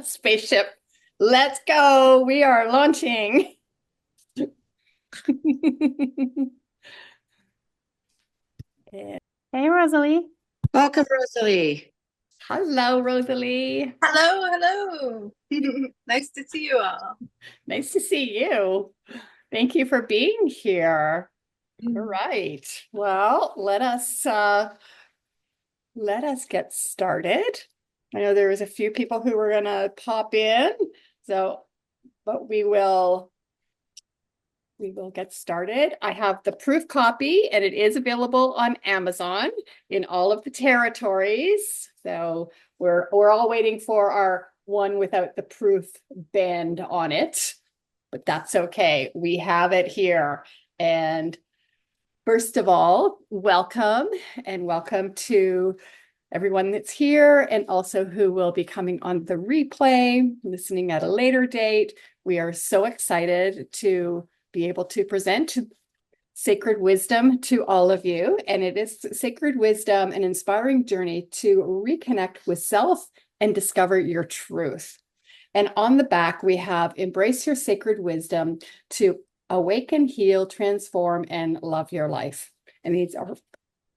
Spaceship, let's go. We are launching. Hey, Rosalie. Welcome, Rosalie. Hello, Rosalie. Hello, hello. Nice to see you all. Nice to see you. Thank you for being here. All Mm. right. Well, let us get started. I know there was a few people who were gonna pop in, so but we will get started. I have the proof copy and it is available on Amazon in all of the territories. So we're all waiting for our one without the proof band on it, but that's okay. We have it here. And first of all, welcome and welcome to everyone that's here and also who will be coming on the replay, listening at a later date. We are so excited to be able to present sacred wisdom to all of you. And it is sacred wisdom, an inspiring journey to reconnect with self and discover your truth. And on the back, we have embrace your sacred wisdom to awaken, heal, transform, and love your life. And these are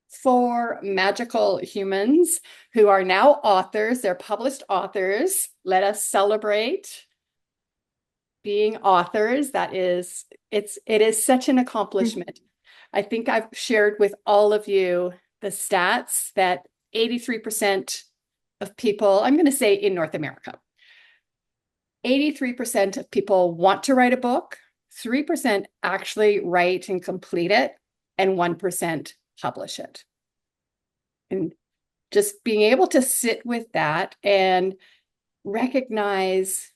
four magical humans who are now authors. They're published authors. Let us celebrate being authors. It is such an accomplishment. I think I've shared with all of you the stats that 83% of people, I'm going to say in North America, 83% of people want to write a book, 3% actually write and complete it, and 1% publish it. And just being able to sit with that and recognize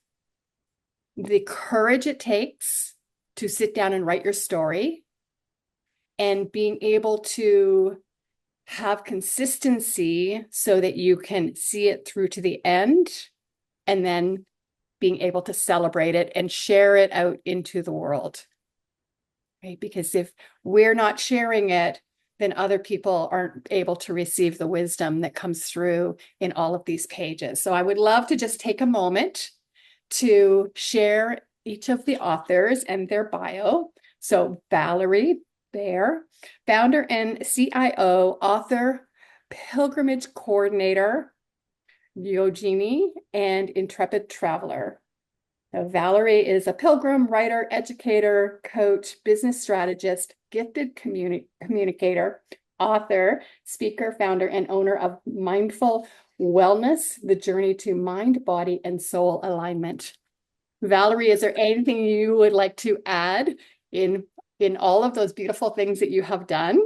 the courage it takes to sit down and write your story and being able to have consistency so that you can see it through to the end and then being able to celebrate it and share it out into the world. Right? Because if we're not sharing it, then other people aren't able to receive the wisdom that comes through in all of these pages. So I would love to just take a moment to share each of the authors and their bio. So Valerie Beyer, founder and CIO, author, pilgrimage coordinator, yogini, and intrepid traveler. Now, Valerie is a pilgrim, writer, educator, coach, business strategist, gifted communicator, author, speaker, founder, and owner of Mindful Wellness, the journey to mind, body, and soul alignment. Valerie, is there anything you would like to add in all of those beautiful things that you have done?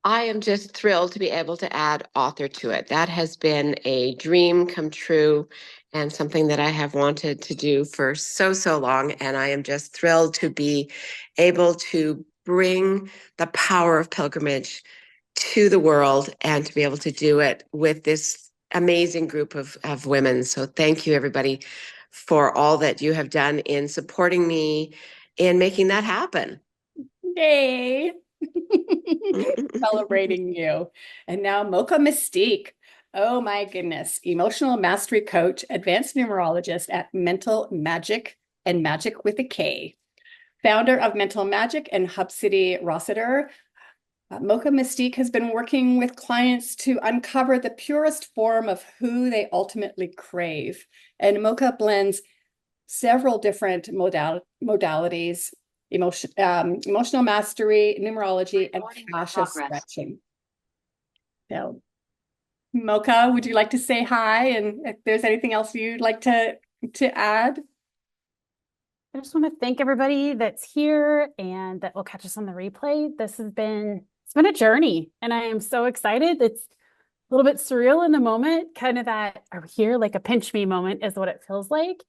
I am just thrilled to be able to add author to it. That has been a dream come true and something that I have wanted to do for so long. And I am just thrilled to be able to bring the power of pilgrimage to the world and to be able to do it with this amazing group of women. So thank you, everybody, for all that you have done in supporting me in making that happen. Yay! Celebrating you. And now Mocha-Mystique. Oh my goodness. Emotional mastery coach, advanced numerologist at Mental Magic and Magic with a K. Founder of Mental Magic and Hub City Rossiter. Mocha-Mystique has been working with clients to uncover the purest form of who they ultimately crave. And Mocha blends several different modalities, emotional mastery, numerology, and fascia stretching. So, Mocha, would you like to say hi? And if there's anything else you'd like to add? I just want to thank everybody that's here and that will catch us on the replay. It's been a journey and I am so excited. It's a little bit surreal in the moment, kind of that are we here, like a pinch me moment is what it feels like.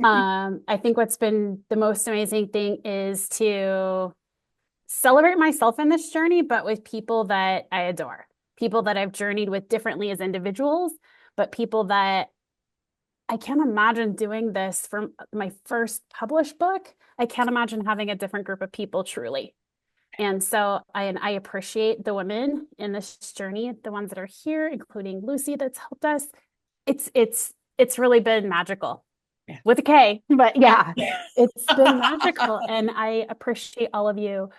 I think what's been the most amazing thing is to celebrate myself in this journey, but with people that I adore, people that I've journeyed with differently as individuals, but people that I can't imagine doing this for my first published book. I can't imagine having a different group of people truly. And so I appreciate the women in this journey, the ones that are here, including Lucy that's helped us. It's really been magical. Yeah. With a K, but yeah, Yeah. it's been magical. And I appreciate all of you.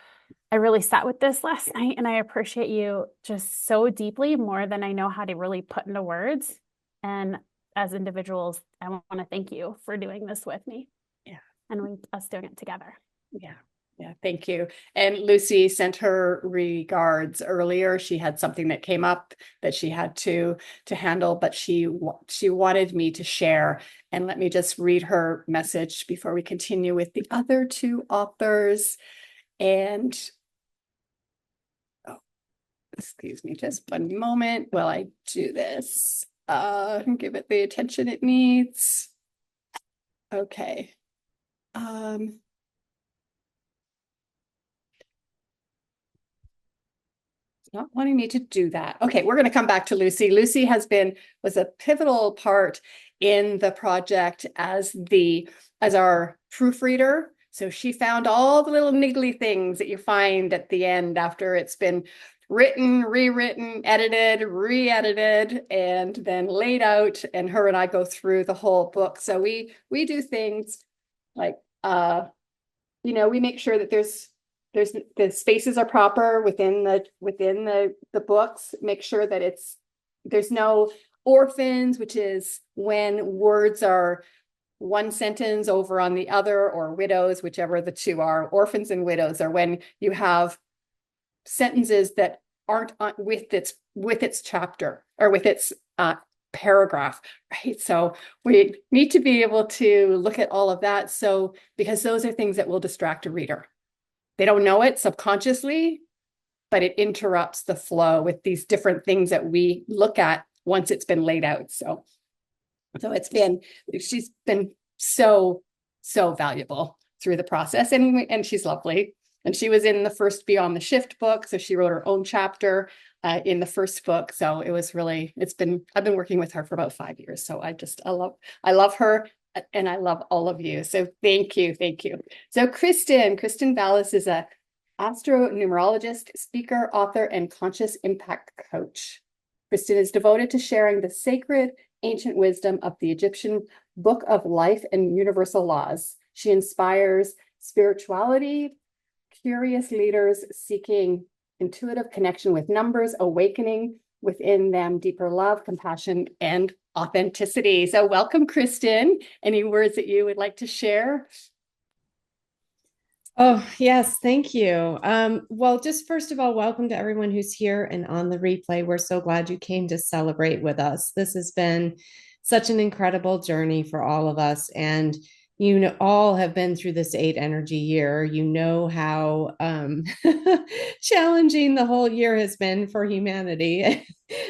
I really sat with this last night and I appreciate you just so deeply, more than I know how to really put into words. And as individuals, I want to thank you for doing this with me. Yeah. And us doing it together. Yeah. Yeah, thank you. And Lucy sent her regards earlier. She had something that came up that she had to handle, but she wanted me to share. And let me just read her message before we continue with the other two authors. And oh, excuse me, just one moment while I do this. Give it the attention it needs. Okay. Not wanting me to do that. Okay, we're going to come back to Lucy. Lucy was a pivotal part in the project as our proofreader. So she found all the little niggly things that you find at the end after it's been written, rewritten, edited, re-edited, and then laid out. And her and I go through the whole book. So we do things like we make sure that there's the spaces are proper within the books. Make sure that there's no orphans, which is when words are one sentence over on the other, or widows, whichever the two are. Orphans and widows are when you have sentences that aren't with its chapter or with its paragraph, right? So we need to be able to look at all of that. So because those are things that will distract a reader. They don't know it subconsciously, but it interrupts the flow with these different things that we look at once it's been laid out. So she's been so valuable through the process, and she's lovely. And she was in the first Beyond the Shift book, so she wrote her own chapter in the first book. So I've been working with her for about 5 years. So I love her. And I love all of you. So thank you. So Kristen Valus is a astro-numerologist, speaker, author, and conscious impact coach. Kristen is devoted to sharing the sacred ancient wisdom of the Egyptian book of life and universal laws. She inspires spirituality, curious leaders seeking intuitive connection with numbers, awakening within them deeper love, compassion, and authenticity. So welcome, Kristen. Any words that you would like to share? Oh, yes, thank you. Well, just first of all, welcome to everyone who's here and on the replay. We're so glad you came to celebrate with us. This has been such an incredible journey for all of us. And all have been through this 8 energy year. You know how challenging the whole year has been for humanity.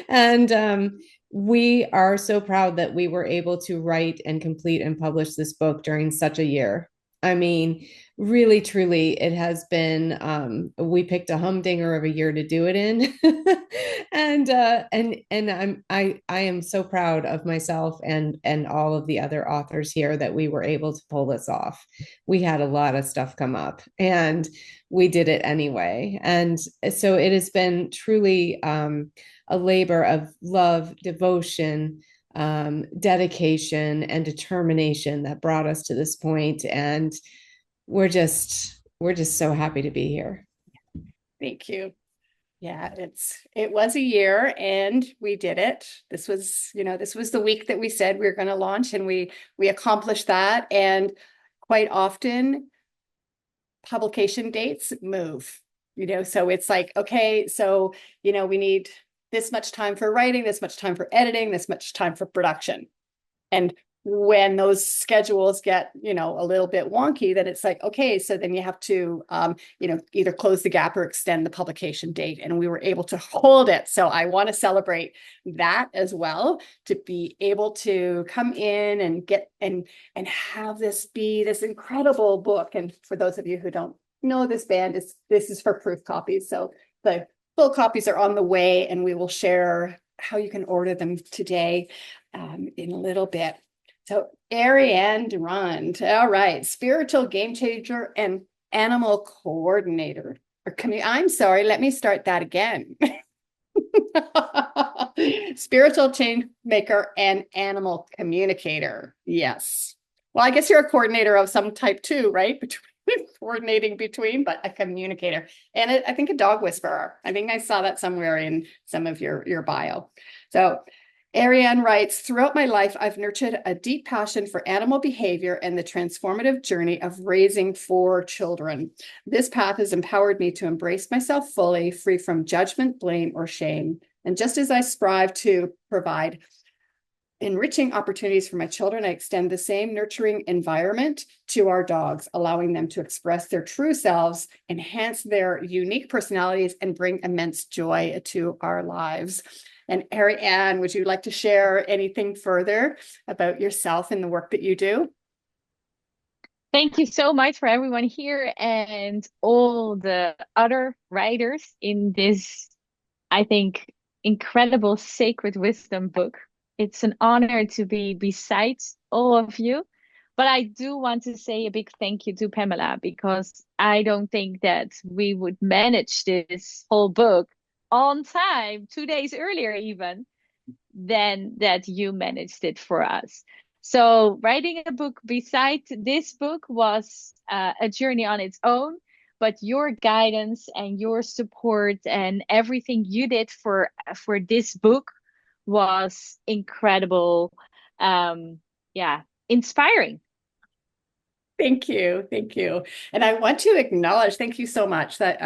And we are so proud that we were able to write and complete and publish this book during such a year. I mean, really, truly, it has been. We picked a humdinger of a year to do it in, and I am so proud of myself and all of the other authors here that we were able to pull this off. We had a lot of stuff come up, and we did it anyway. And so it has been truly a labor of love, devotion, dedication, and determination that brought us to this point. And we're just so happy to be here. Thank you. Yeah, it was a year and we did it. This was the week that we said we were going to launch, and we accomplished that. And quite often publication dates move, so it's like, okay, so we need this much time for writing, this much time for editing, this much time for production. And when those schedules get, a little bit wonky, then it's like, okay, so then you have to, either close the gap or extend the publication date. And we were able to hold it. So I want to celebrate that as well, to be able to come in and get and have this be this incredible book. And for those of you who don't know this band, this is for proof copies. So the full copies are on the way, and we will share how you can order them today in a little bit. So Ariane Durand, all right, spiritual game changer and animal coordinator. I'm sorry, let me start that again. Spiritual change maker and animal communicator. Yes. Well, I guess you're a coordinator of some type too, right? Coordinating between, but a communicator. And I think a dog whisperer. I think I saw that somewhere in some of your bio. So Ariane writes, throughout my life, I've nurtured a deep passion for animal behavior and the transformative journey of raising 4 children. This path has empowered me to embrace myself fully, free from judgment, blame, or shame. And just as I strive to provide enriching opportunities for my children, I extend the same nurturing environment to our dogs, allowing them to express their true selves, enhance their unique personalities, and bring immense joy to our lives. And Ariane, would you like to share anything further about yourself and the work that you do? Thank you so much for everyone here and all the other writers in this, I think, incredible sacred wisdom book. It's an honor to be beside all of you. But I do want to say a big thank you to Pamela because I don't think that we would manage this whole book on time, 2 days earlier even, than that you managed it for us. So writing a book beside this book was a journey on its own, but your guidance and your support and everything you did for this book was incredible. Yeah, inspiring. Thank you. Thank you. And I want to acknowledge, thank you so much that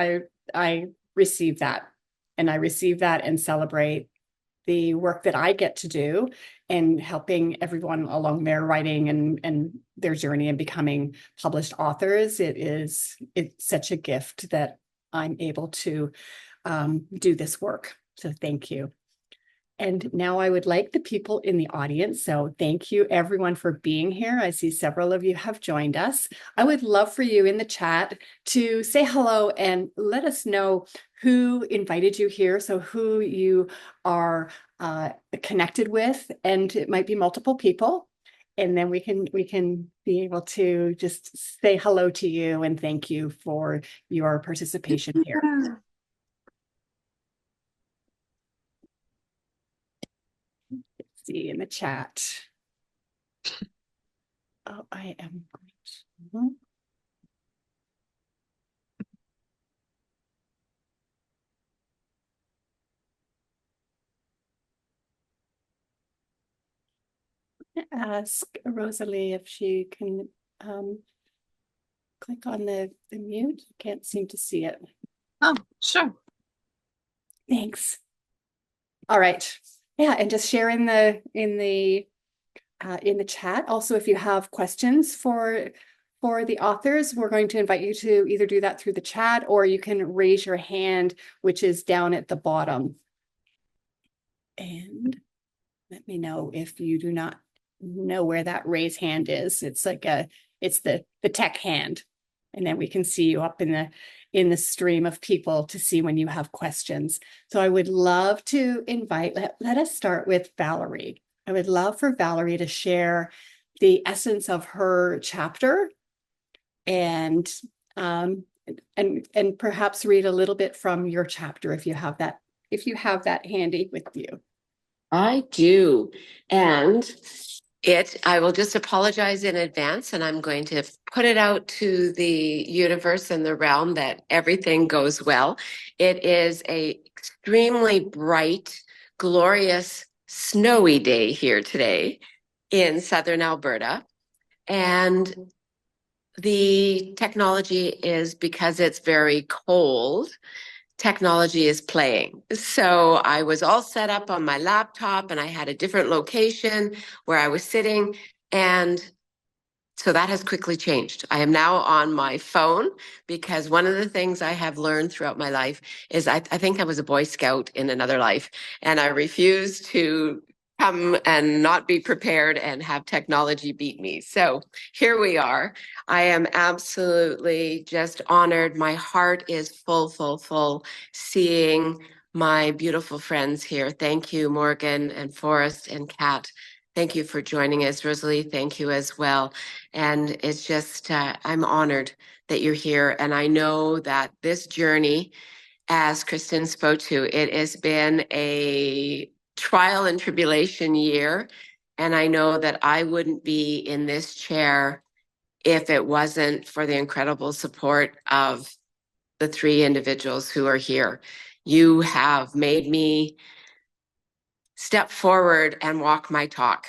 I received that. And I receive that and celebrate the work that I get to do in helping everyone along their writing and their journey and becoming published authors. It's such a gift that I'm able to do this work. So thank you. And now I would like the people in the audience. So thank you everyone for being here. I see several of you have joined us. I would love for you in the chat to say hello and let us know who invited you here. So who you are connected with, and it might be multiple people. And then we can be able to just say hello to you and thank you for your participation here. See in the chat. Oh, I am going to ask Rosalie if she can click on the mute. Can't seem to see it. Oh, sure. Thanks. All right. Yeah, and just share in the chat. Also, if you have questions for the authors, we're going to invite you to either do that through the chat or you can raise your hand, which is down at the bottom. And let me know if you do not know where that raise hand is. It's like it's the tech hand. And then we can see you up in the stream of people to see when you have questions. So I would love to invite, let us start with Valerie. I would love for Valerie to share the essence of her chapter and perhaps read a little bit from your chapter if you have that handy with you. I do. And I will just apologize in advance, and I'm going to put it out to the universe and the realm that everything goes well. It is a extremely bright, glorious, snowy day here today in southern Alberta. And the technology is, because it's very cold, technology is playing. So I was all set up on my laptop and I had a different location where I was sitting. And so that has quickly changed. I am now on my phone because one of the things I have learned throughout my life is I think I was a Boy Scout in another life, and I refuse to come and not be prepared and have technology beat me. So here we are. I am absolutely just honored. My heart is full seeing my beautiful friends here. Thank you, Morgan and Forrest and Kat. Thank you for joining us, Rosalie. Thank you as well. And it's just, I'm honored that you're here. And I know that this journey, as Kristen spoke to, it has been a trial and tribulation year. And I know that I wouldn't be in this chair if it wasn't for the incredible support of the three individuals who are here. You have made me step forward and walk my talk.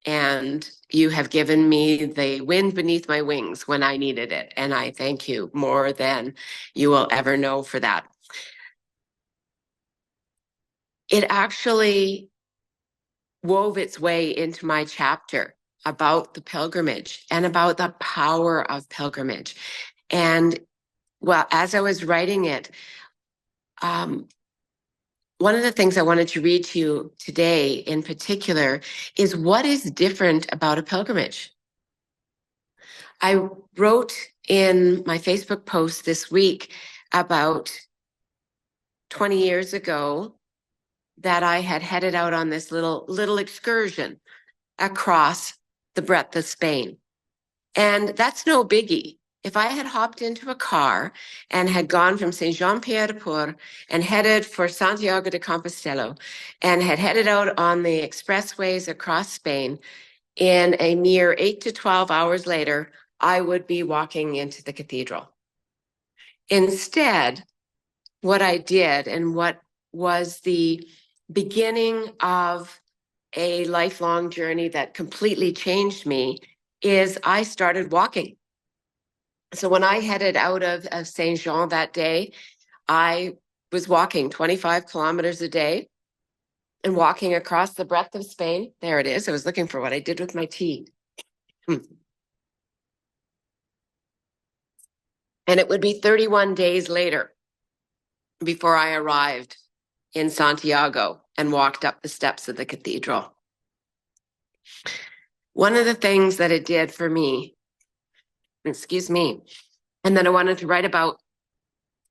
And you have given me the wind beneath my wings when I needed it. And I thank you more than you will ever know for that. It actually wove its way into my chapter about the pilgrimage and about the power of pilgrimage. And well, as I was writing it, one of the things I wanted to read to you today in particular is what is different about a pilgrimage. I wrote in my Facebook post this week about 20 years ago that I had headed out on this little excursion across the breadth of Spain. And that's no biggie. If I had hopped into a car and had gone from Saint Jean-Pierre-de-Port and headed for Santiago de Compostela and had headed out on the expressways across Spain, in a mere 8 to 12 hours later, I would be walking into the cathedral. Instead, what I did and what was the beginning of a lifelong journey that completely changed me is I started walking. So when I headed out of Saint Jean that day, I was walking 25 kilometers a day and walking across the breadth of Spain. There it is. I was looking for what I did with my tea. And it would be 31 days later before I arrived in Santiago and walked up the steps of the cathedral. One of the things that it did for me, excuse me, and that I wanted to write about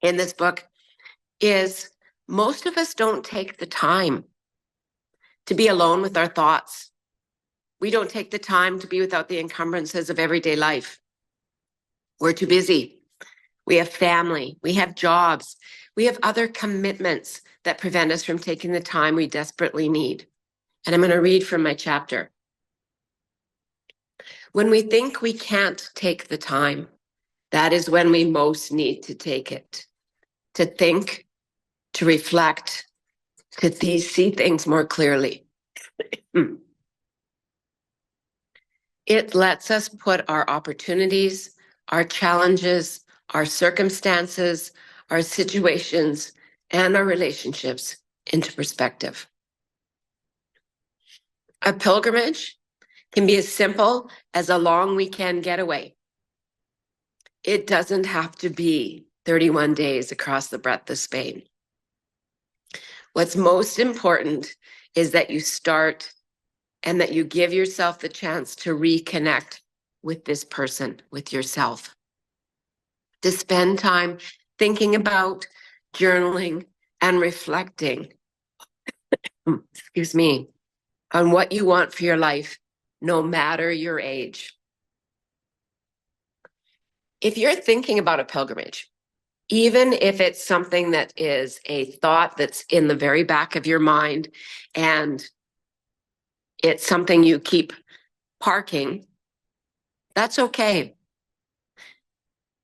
in this book is most of us don't take the time to be alone with our thoughts. We don't take the time to be without the encumbrances of everyday life. We're too busy. We have family, we have jobs, we have other commitments that prevent us from taking the time we desperately need. And I'm going to read from my chapter. When we think we can't take the time, that is when we most need to take it. To think, to reflect, to see things more clearly. It lets us put our opportunities, our challenges, our circumstances, our situations, and our relationships into perspective. A pilgrimage can be as simple as a long weekend getaway. It doesn't have to be 31 days across the breadth of Spain. What's most important is that you start and that you give yourself the chance to reconnect with this person, with yourself. To spend time thinking about, journaling, and reflecting, excuse me, on what you want for your life, no matter your age. If you're thinking about a pilgrimage, even if it's something that is a thought that's in the very back of your mind and it's something you keep parking, that's okay.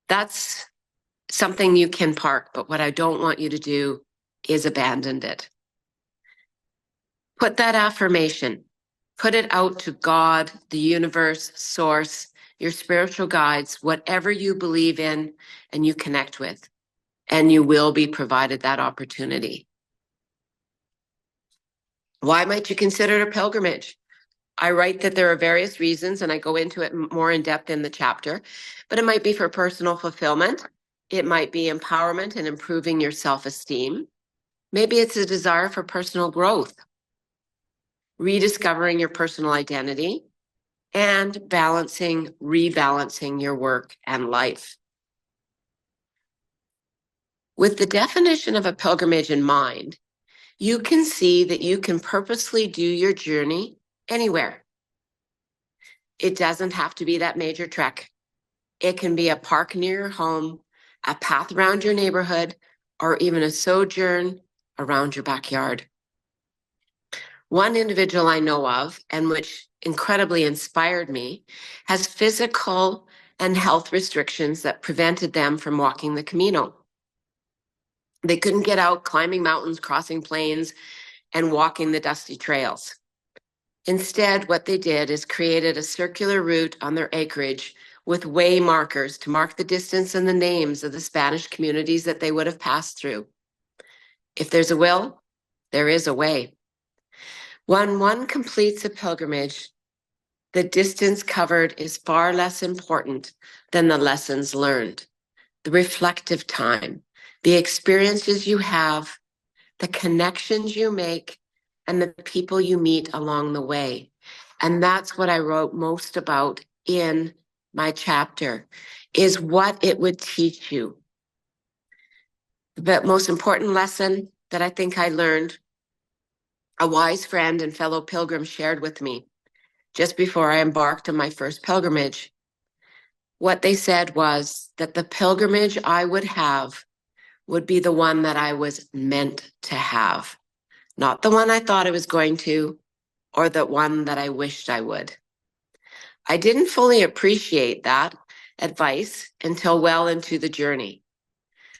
That's something you can park, but what I don't want you to do is abandon it. Put that affirmation, put it out to God, the universe, source, your spiritual guides, whatever you believe in and you connect with, and you will be provided that opportunity. Why might you consider it a pilgrimage? I write that there are various reasons, and I go into it more in depth in the chapter, but it might be for personal fulfillment. It might be empowerment and improving your self-esteem. Maybe it's a desire for personal growth, rediscovering your personal identity, and rebalancing your work and life. With the definition of a pilgrimage in mind, you can see that you can purposely do your journey anywhere. It doesn't have to be that major trek. It can be a park near your home, a path around your neighborhood, or even a sojourn around your backyard. One individual I know of, and which incredibly inspired me, has physical and health restrictions that prevented them from walking the Camino. They couldn't get out climbing mountains, crossing plains, and walking the dusty trails. Instead, what they did is created a circular route on their acreage with way markers to mark the distance and the names of the Spanish communities that they would have passed through. If there's a will, there is a way. When one completes a pilgrimage, the distance covered is far less important than the lessons learned, the reflective time, the experiences you have, the connections you make, and the people you meet along the way. And that's what I wrote most about in my chapter, is what it would teach you. The most important lesson that I think I learned, a wise friend and fellow pilgrim shared with me just before I embarked on my first pilgrimage. What they said was that the pilgrimage I would have would be the one that I was meant to have, not the one I thought I was going to, or the one that I wished I would. I didn't fully appreciate that advice until well into the journey.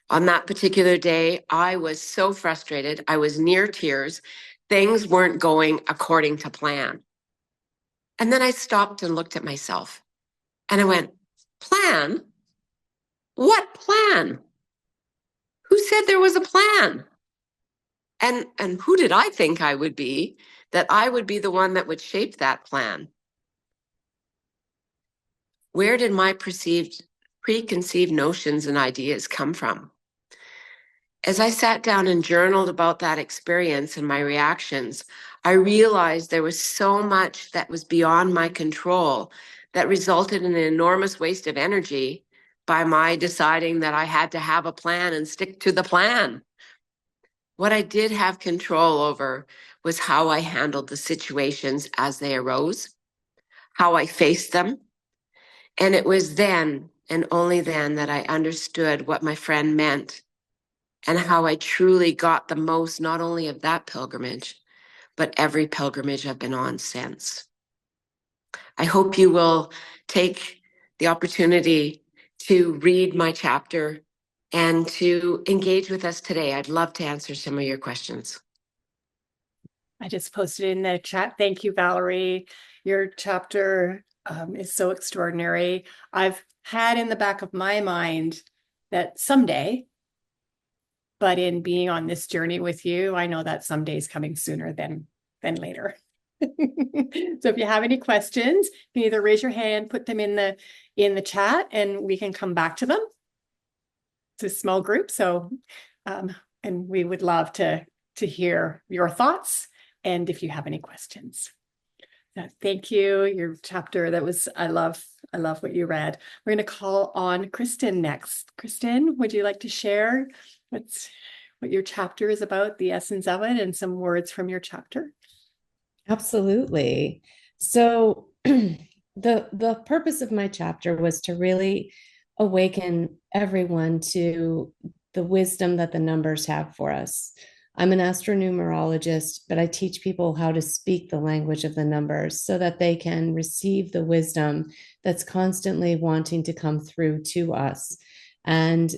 On that particular day, I was so frustrated. I was near tears. Things weren't going according to plan. And then I stopped and looked at myself and I went, plan? What plan? Who said there was a plan? And who did I think I would be, that I would be the one that would shape that plan? Where did my preconceived notions and ideas come from? As I sat down and journaled about that experience and my reactions, I realized there was so much that was beyond my control that resulted in an enormous waste of energy by my deciding that I had to have a plan and stick to the plan. What I did have control over was how I handled the situations as they arose, how I faced them. And it was then and only then that I understood what my friend meant and how I truly got the most, not only of that pilgrimage, but every pilgrimage I've been on since. I hope you will take the opportunity to read my chapter and to engage with us today. I'd love to answer some of your questions. I just posted in the chat. Thank you, Valerie. Your chapter is so extraordinary. I've had in the back of my mind that someday, but in being on this journey with you, I know that someday is coming sooner than later. So if you have any questions, you can either raise your hand, put them in the chat, and we can come back to them. It's a small group, so and we would love to hear your thoughts and if you have any questions. Thank you. Your chapter, I love what you read. We're going to call on Kristen next. Kristen, would you like to share what your chapter is about, the essence of it, and some words from your chapter? Absolutely. So the purpose of my chapter was to really awaken everyone to the wisdom that the numbers have for us. I'm an astronumerologist, but I teach people how to speak the language of the numbers so that they can receive the wisdom that's constantly wanting to come through to us and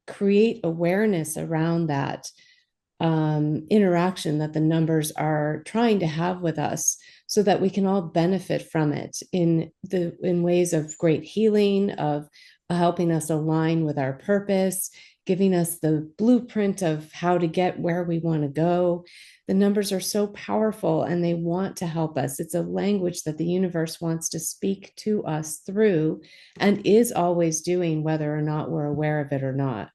create awareness around that interaction that the numbers are trying to have with us so that we can all benefit from it in ways of great healing, of helping us align with our purpose, giving us the blueprint of how to get where we want to go. The numbers are so powerful and they want to help us. It's a language that the universe wants to speak to us through and is always doing, whether or not we're aware of it or not.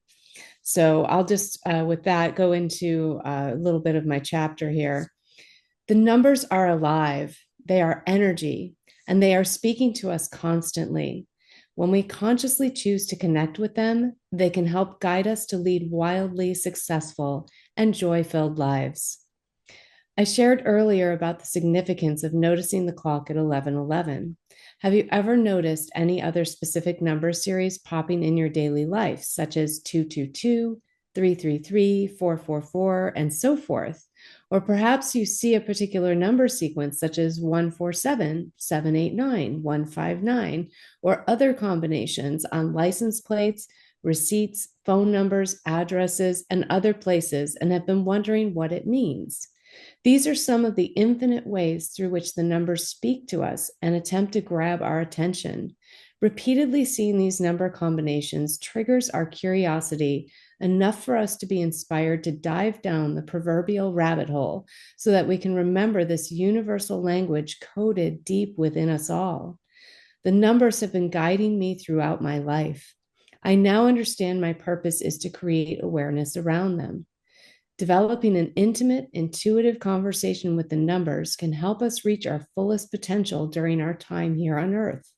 So I'll just, with that, go into a little bit of my chapter here. The numbers are alive. They are energy, and they are speaking to us constantly. When we consciously choose to connect with them, they can help guide us to lead wildly successful and joy-filled lives. I shared earlier about the significance of noticing the clock at 11:11. Have you ever noticed any other specific number series popping in your daily life, such as 222, 333, 444, and so forth? Or perhaps you see a particular number sequence, such as 147, 789, 159, or other combinations on license plates, receipts, phone numbers, addresses, and other places, and have been wondering what it means. These are some of the infinite ways through which the numbers speak to us and attempt to grab our attention. Repeatedly seeing these number combinations triggers our curiosity enough for us to be inspired to dive down the proverbial rabbit hole so that we can remember this universal language coded deep within us all. The numbers have been guiding me throughout my life. I now understand my purpose is to create awareness around them. Developing an intimate, intuitive conversation with the numbers can help us reach our fullest potential during our time here on Earth.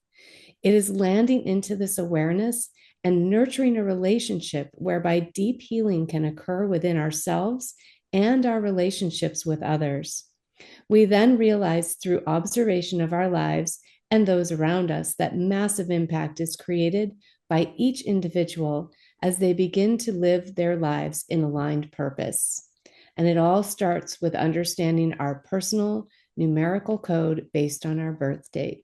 It is landing into this awareness and nurturing a relationship whereby deep healing can occur within ourselves and our relationships with others. We then realize through observation of our lives and those around us that massive impact is created by each individual as they begin to live their lives in aligned purpose. And it all starts with understanding our personal numerical code based on our birth date.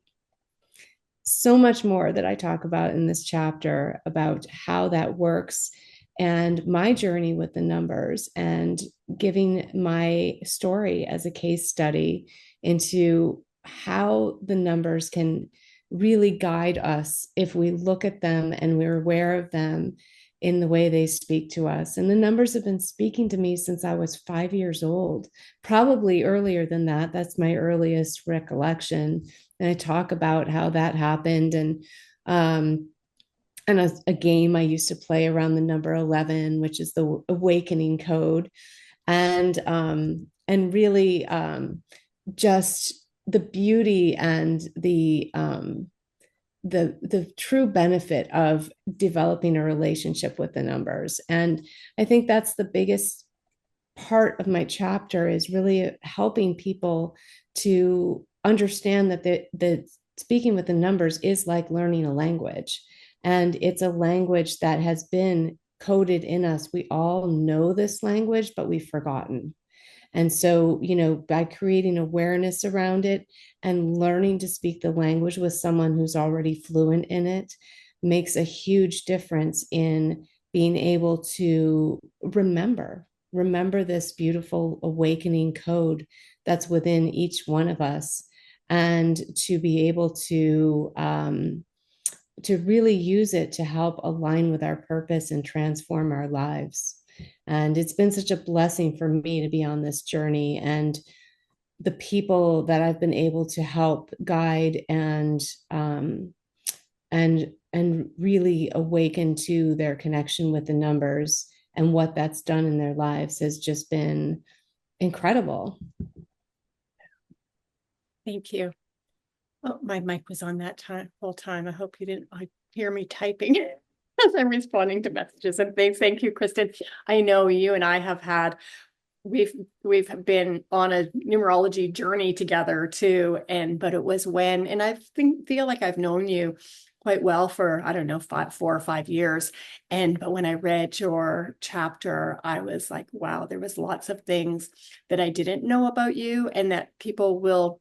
So much more that I talk about in this chapter about how that works and my journey with the numbers and giving my story as a case study into how the numbers can really guide us if we look at them and we're aware of them in the way they speak to us. And the numbers have been speaking to me since I was 5 years old, probably earlier than that. That's my earliest recollection. And I talk about how that happened and a game I used to play around the number 11, which is the awakening code, and really just the beauty and the true benefit of developing a relationship with the numbers. And I think that's the biggest part of my chapter, is really helping people to understand that the speaking with the numbers is like learning a language. And it's a language that has been coded in us. We all know this language, but we've forgotten. And so, by creating awareness around it and learning to speak the language with someone who's already fluent in it makes a huge difference in being able to remember this beautiful awakening code that's within each one of us, and to be able to really use it to help align with our purpose and transform our lives. And it's been such a blessing for me to be on this journey, and the people that I've been able to help guide and really awaken to their connection with the numbers and what that's done in their lives has just been incredible. Thank you. Oh, my mic was on that whole time. I hope you didn't hear me typing as I'm responding to messages. And thank you, Kristen. I know you and I have had, we've been on a numerology journey together too. But it was when, and I feel like I've known you quite well for, I don't know, 4 or 5 years. But when I read your chapter, I was like, wow, there was lots of things that I didn't know about you and that people will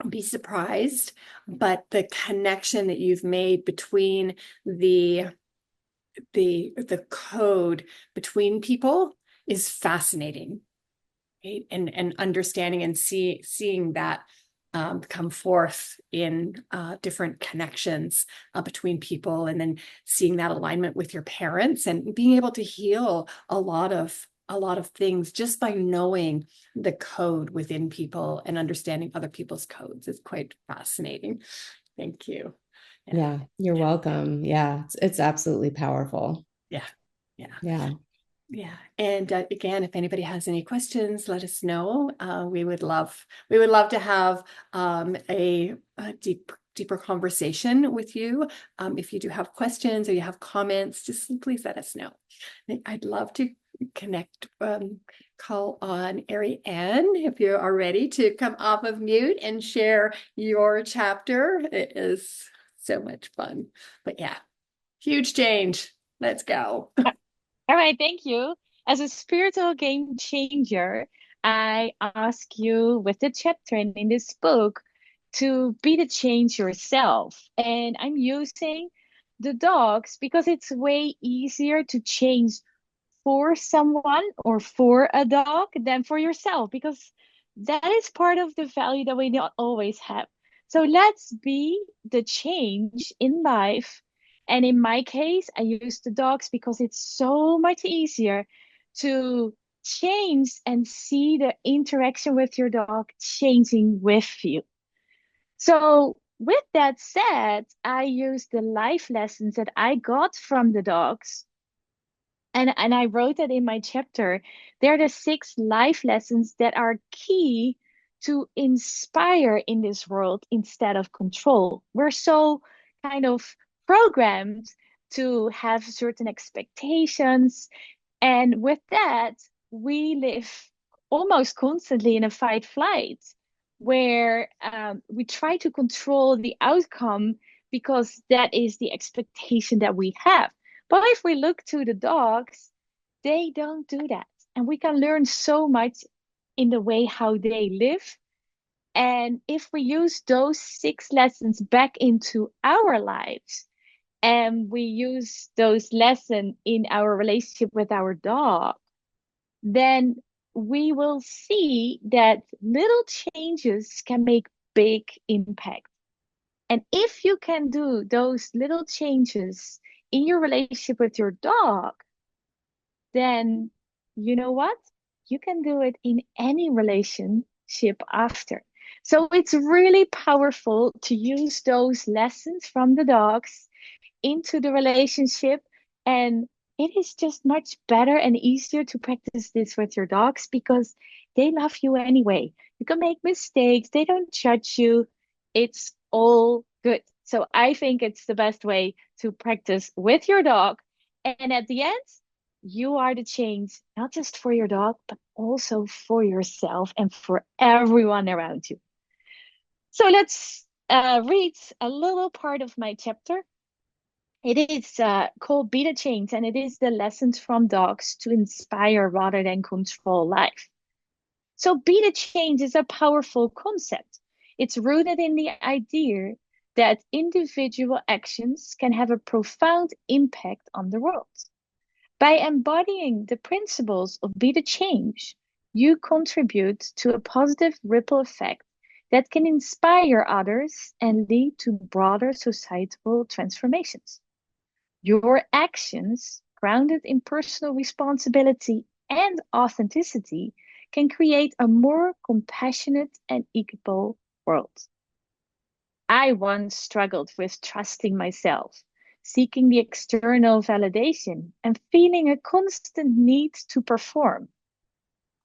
be surprised. But the connection that you've made between the code between people is fascinating, right? And understanding and seeing that come forth in different connections between people, and then seeing that alignment with your parents and being able to heal a lot of things just by knowing the code within people and understanding other people's codes is quite fascinating. Thank you. Yeah, you're welcome. Yeah, it's absolutely powerful. Yeah. And again, if anybody has any questions, let us know. We would love to have a deeper conversation with you. If you do have questions or you have comments, just please let us know. I'd love to connect, call on Ariane if you are ready to come off of mute and share your chapter. It is so much fun. But yeah, huge change. Let's go. All right, thank you. As a spiritual game changer, I ask you with the chapter and in this book to be the change yourself. And I'm using the dogs because it's way easier to change for someone or for a dog than for yourself, because that is part of the value that we not always have. So let's be the change in life. And in my case, I use the dogs because it's so much easier to change and see the interaction with your dog changing with you. So, with that said, I use the life lessons that I got from the dogs, and I wrote that in my chapter. They're the 6 life lessons that are key to inspire in this world instead of control. We're so kind of programmed to have certain expectations, and with that, we live almost constantly in a fight flight where we try to control the outcome because that is the expectation that we have. But if we look to the dogs, they don't do that. And we can learn so much in the way how they live. And if we use those 6 lessons back into our lives, and we use those lessons in our relationship with our dog, then we will see that little changes can make big impact. And if you can do those little changes in your relationship with your dog, then you know what? You can do it in any relationship after. So it's really powerful to use those lessons from the dogs into the relationship. And it is just much better and easier to practice this with your dogs because they love you anyway. You can make mistakes, they don't judge you. It's all good. So I think it's the best way to practice with your dog. And at the end, you are the change, not just for your dog, but also for yourself and for everyone around you. So let's read a little part of my chapter. It is called Be the Change, and it is the lessons from dogs to inspire rather than control life. So, Be the Change is a powerful concept. It's rooted in the idea that individual actions can have a profound impact on the world. By embodying the principles of Be the Change, you contribute to a positive ripple effect that can inspire others and lead to broader societal transformations. Your actions, grounded in personal responsibility and authenticity, can create a more compassionate and equitable world. I once struggled with trusting myself, seeking the external validation, and feeling a constant need to perform.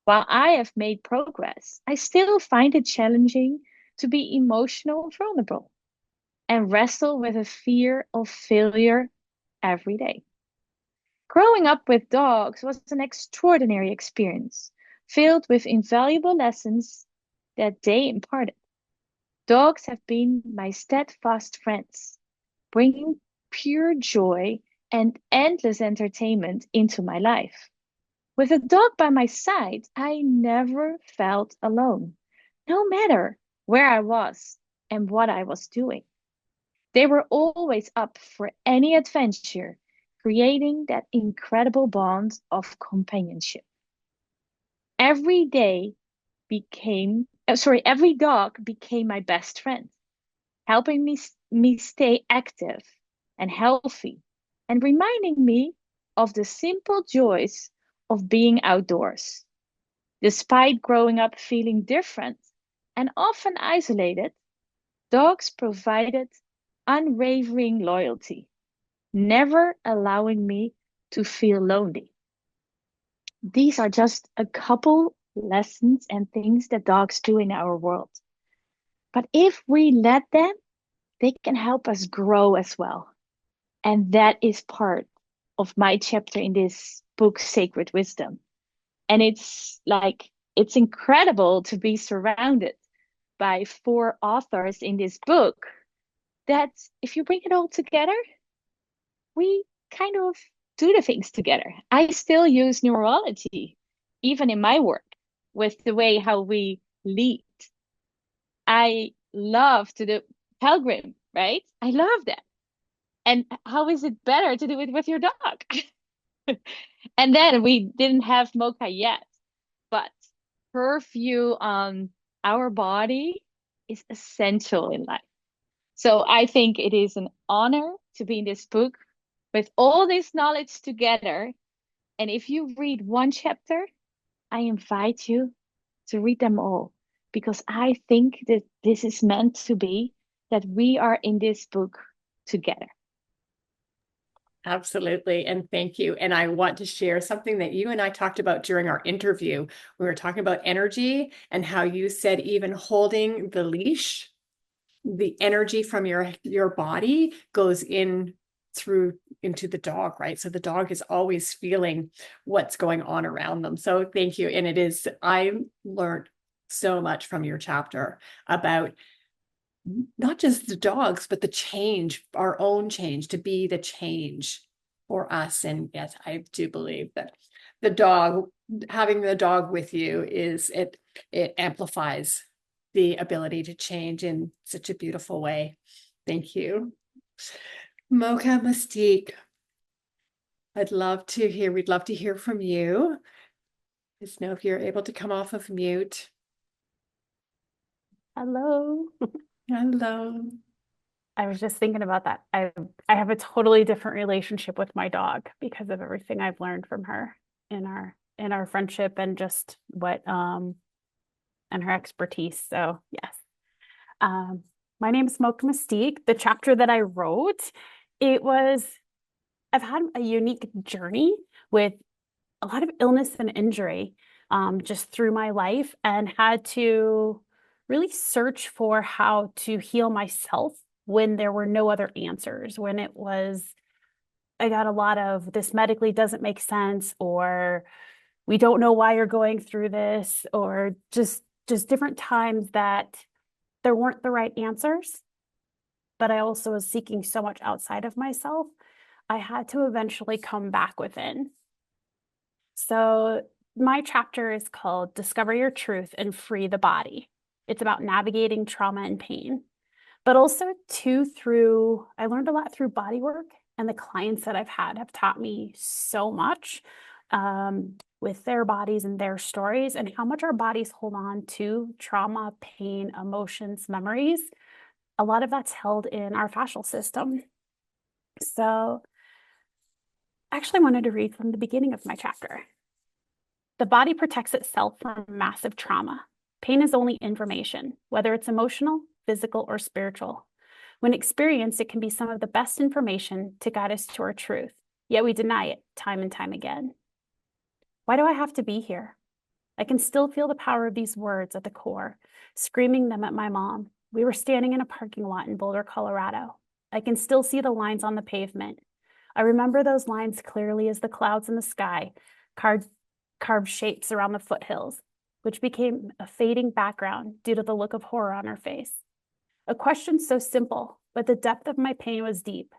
While I have made progress, I still find it challenging to be emotional and vulnerable and wrestle with a fear of failure every day. Growing up with dogs was an extraordinary experience, filled with invaluable lessons that they imparted. Dogs have been my steadfast friends, bringing pure joy and endless entertainment into my life. With a dog by my side, I never felt alone, no matter where I was and what I was doing. They were always up for any adventure, creating that incredible bond of companionship. Every day every dog became my best friend, helping me stay active and healthy and reminding me of the simple joys of being outdoors. Despite growing up feeling different and often isolated, dogs provided unwavering loyalty, never allowing me to feel lonely. These are just a couple lessons and things that dogs do in our world. But if we let them, they can help us grow as well. And that is part of my chapter in this book Sacred Wisdom. And it's like, it's incredible to be surrounded by 4 authors in this book that, if you bring it all together, we kind of do the things together. I still use numerology, even in my work, with the way how we lead. I love to do pilgrim, right? I love that. And how is it better to do it with your dog? And then we didn't have Mocha yet, but her view on our body is essential in life. So I think it is an honor to be in this book with all this knowledge together. And if you read one chapter, I invite you to read them all, because I think that this is meant to be, that we are in this book together. Absolutely. And thank you. And I want to share something that you and I talked about during our interview. We were talking about energy and how you said even holding the leash, the energy from your body goes in through into the dog, right? So the dog is always feeling what's going on around them. So thank you. And I learned so much from your chapter about not just the dogs, but the change, our own change, to be the change for us. And yes, I do believe that having the dog with you it amplifies the ability to change in such a beautiful way. Thank you. Mocha-Mystique, we'd love to hear from you. Just know if you're able to come off of mute. Hello. Hello. I was just thinking about that. I have a totally different relationship with my dog because of everything I've learned from her in our friendship and just what and her expertise. So yes. My name is Mocha-Mystique. The chapter that I wrote, I've had a unique journey with a lot of illness and injury just through my life, and had to really search for how to heal myself when there were no other answers, when I got a lot of this medically doesn't make sense, or we don't know why you're going through this, or just different times that there weren't the right answers. But I also was seeking so much outside of myself. I had to eventually come back within. So my chapter is called Discover Your Truth and Free the Body. It's about navigating trauma and pain, but also I learned a lot through body work, and the clients that I've had have taught me so much with their bodies and their stories, and how much our bodies hold on to trauma, pain, emotions, memories. A lot of that's held in our fascial system. So I actually wanted to read from the beginning of my chapter. The body protects itself from massive trauma. Pain is only information, whether it's emotional, physical, or spiritual. When experienced, it can be some of the best information to guide us to our truth, yet we deny it time and time again. Why do I have to be here? I can still feel the power of these words at the core, screaming them at my mom. We were standing in a parking lot in Boulder, Colorado. I can still see the lines on the pavement. I remember those lines clearly as the clouds in the sky carved shapes around the foothills, which became a fading background due to the look of horror on her face. A question so simple, but the depth of my pain was deep.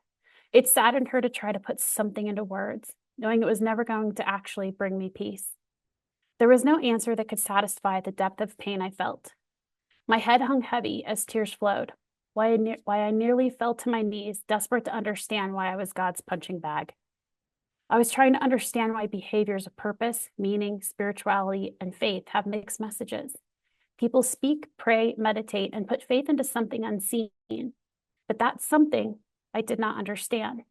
It saddened her to try to put something into words, knowing it was never going to actually bring me peace. There was no answer that could satisfy the depth of pain I felt. My head hung heavy as tears flowed, why I nearly fell to my knees, desperate to understand why I was God's punching bag. I was trying to understand why behaviors of purpose, meaning, spirituality, and faith have mixed messages. People speak, pray, meditate, and put faith into something unseen. But that something I did not understand.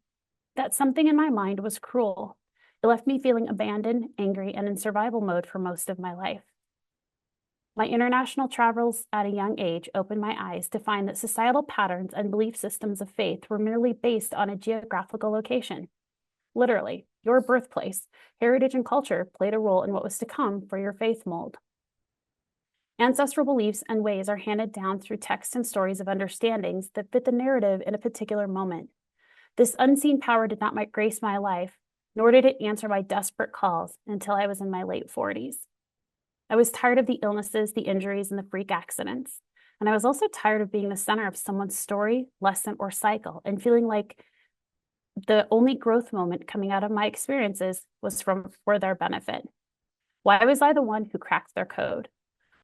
That something in my mind was cruel. It left me feeling abandoned, angry, and in survival mode for most of my life. My international travels at a young age opened my eyes to find that societal patterns and belief systems of faith were merely based on a geographical location. Literally, your birthplace, heritage, and culture played a role in what was to come for your faith mold. Ancestral beliefs and ways are handed down through texts and stories of understandings that fit the narrative in a particular moment. This unseen power did not grace my life, nor did it answer my desperate calls until I was in my late 40s. I was tired of the illnesses, the injuries, and the freak accidents. And I was also tired of being the center of someone's story, lesson, or cycle, and feeling like the only growth moment coming out of my experiences was for their benefit. Why was I the one who cracked their code?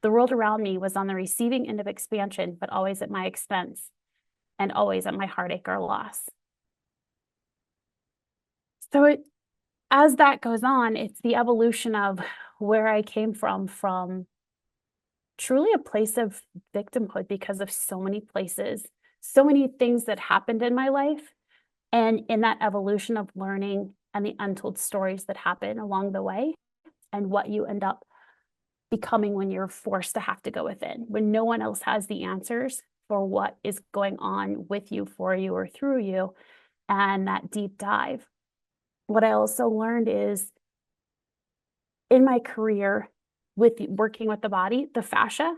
The world around me was on the receiving end of expansion, but always at my expense and always at my heartache or loss. So as that goes on, it's the evolution of where I came from truly a place of victimhood because of so many places, so many things that happened in my life. And in that evolution of learning and the untold stories that happen along the way, and what you end up becoming when you're forced to have to go within, when no one else has the answers for what is going on with you, for you, or through you, and that deep dive. What I also learned is in my career with working with the body, the fascia,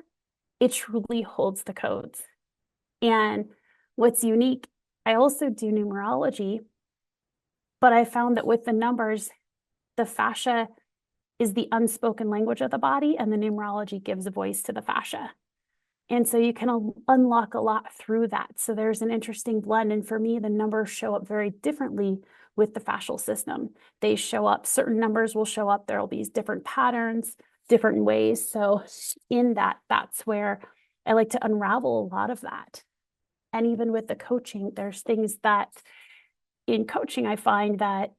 it truly holds the codes. And what's unique, I also do numerology, but I found that with the numbers, the fascia is the unspoken language of the body, and the numerology gives a voice to the fascia. And so you can unlock a lot through that. So there's an interesting blend. And for me, the numbers show up very differently with the fascial system. They show up, certain numbers will show up. There will be different patterns, different ways. So in that, that's where I like to unravel a lot of that. And even with the coaching, there's things that in coaching, I find that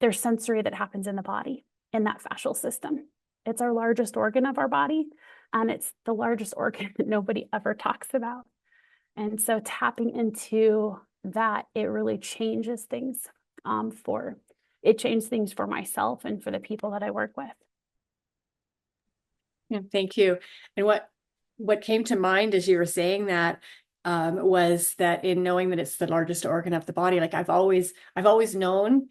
there's sensory that happens in the body, in that fascial system. It's our largest organ of our body, and it's the largest organ that nobody ever talks about. And so tapping into that, it really changes things for myself and for the people that I work with. Yeah, thank you. And what came to mind as you were saying that was that in knowing that it's the largest organ of the body, like I've always known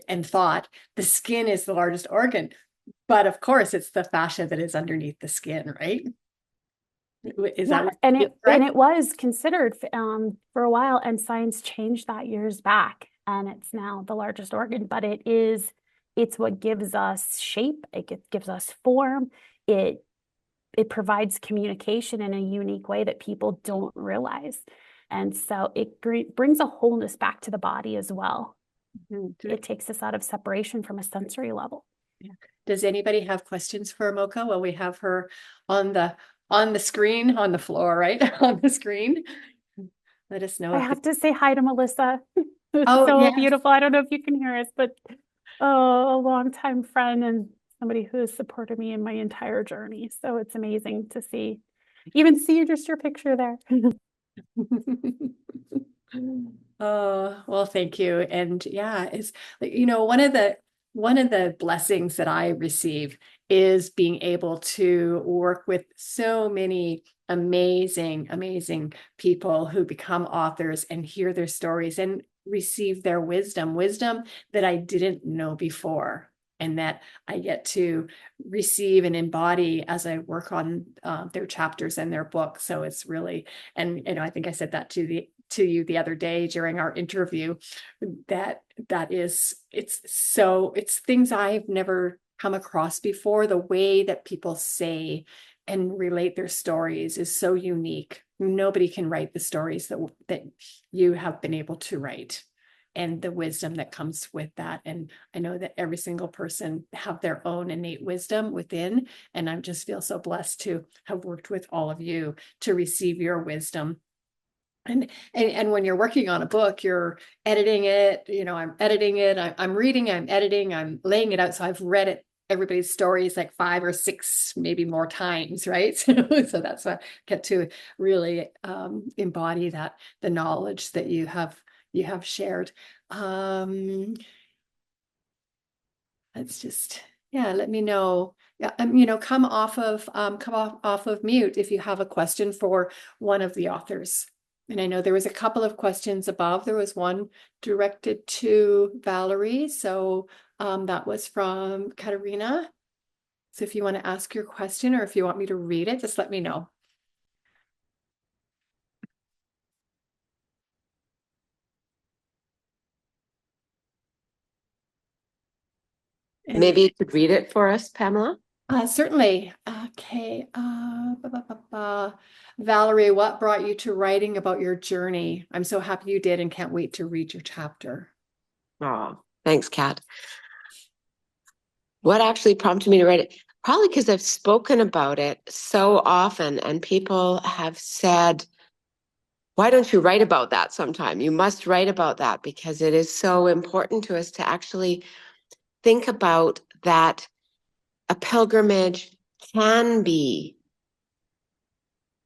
and thought the skin is the largest organ, but of course it's the fascia that is underneath the skin, right? Is Yeah, that and correct? it was considered for a while, and science changed that years back, and it's now the largest organ. But it's what gives us shape. It gives us form. It provides communication in a unique way that people don't realize, and so it brings a wholeness back to the body as well. Mm-hmm. It takes us out of separation from a sensory level. Yeah. Does anybody have questions for Mocha? Well, we have her on the screen, on the floor, right? On the screen. Let us know. I have to say hi to Melissa. It's Oh, so yes. beautiful. I don't know if you can hear us, but a longtime friend and somebody who has supported me in my entire journey. So it's amazing to see just your picture there. Oh, well, thank you. And yeah, it's one of the blessings that I receive is being able to work with so many amazing people who become authors and hear their stories and receive their wisdom that I didn't know before, and that I get to receive and embody as I work on their chapters and their book. So it's really, and I think I said that to you the other day during our interview, it's things I've never come across before. The way that people say and relate their stories is so unique. Nobody can write the stories that you have been able to write, and the wisdom that comes with that. And I know that every single person have their own innate wisdom within, and I just feel so blessed to have worked with all of you to receive your wisdom. And when you're working on a book, you're editing it, I'm editing it, I'm reading, I'm editing, I'm laying it out. So I've read it, everybody's stories like 5 or 6, maybe more times, right? So that's what I get to really embody the knowledge that you have shared. Let's just, yeah, let me know. Yeah, come off of mute if you have a question for one of the authors. And I know there was a couple of questions above. There was one directed to Valerie. So that was from Katerina. So if you want to ask your question or if you want me to read it, just let me know. And Maybe you could read it for us, Pamela? certainly. Okay. Valerie, what brought you to writing about your journey? I'm so happy you did and can't wait to read your chapter. Oh, thanks, Kat. What actually prompted me to write it? Probably because I've spoken about it so often, and people have said, why don't you write about that sometime? You must write about that because it is so important to us to actually think about that a pilgrimage can be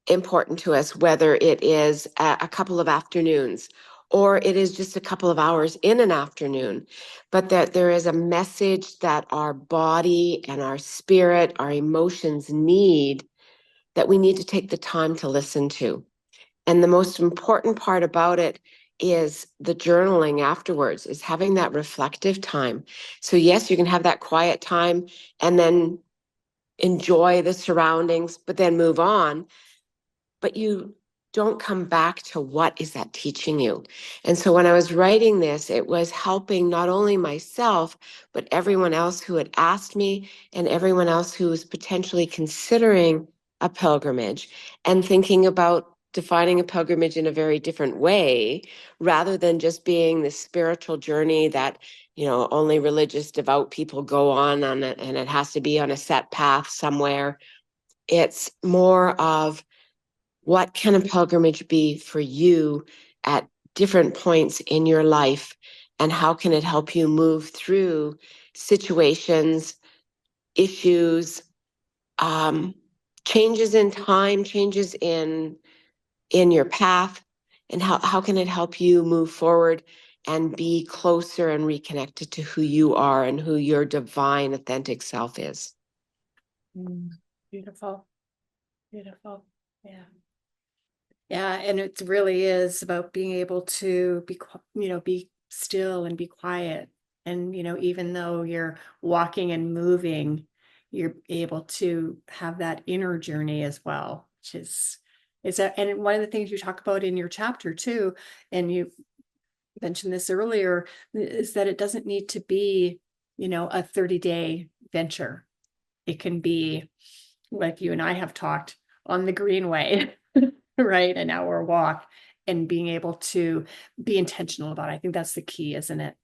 important to us, whether it is a couple of afternoons or it is just a couple of hours in an afternoon, but that there is a message that our body and our spirit, our emotions need, that we need to take the time to listen to. And the most important part about it is the journaling afterwards, is having that reflective time. So yes, you can have that quiet time and then enjoy the surroundings, but then move on. But you don't come back to what is that teaching you. And so when I was writing this, it was helping not only myself, but everyone else who had asked me and everyone else who was potentially considering a pilgrimage and thinking about defining a pilgrimage in a very different way, rather than just being this spiritual journey that, you know, only religious devout people go on it, and it has to be on a set path somewhere. It's more of, what can a pilgrimage be for you at different points in your life? And how can it help you move through situations, issues, changes in time, changes in your path? And how can it help you move forward and be closer and reconnected to who you are and who your divine, authentic self is? Beautiful. Beautiful. Yeah. Yeah, and it really is about being able to be still and be quiet. And, even though you're walking and moving, you're able to have that inner journey as well, which and one of the things you talk about in your chapter too, and you mentioned this earlier, is that it doesn't need to be, a 30-day venture. It can be like you and I have talked on the Greenway. Right, an hour walk, and being able to be intentional about it. I think that's the key, isn't it?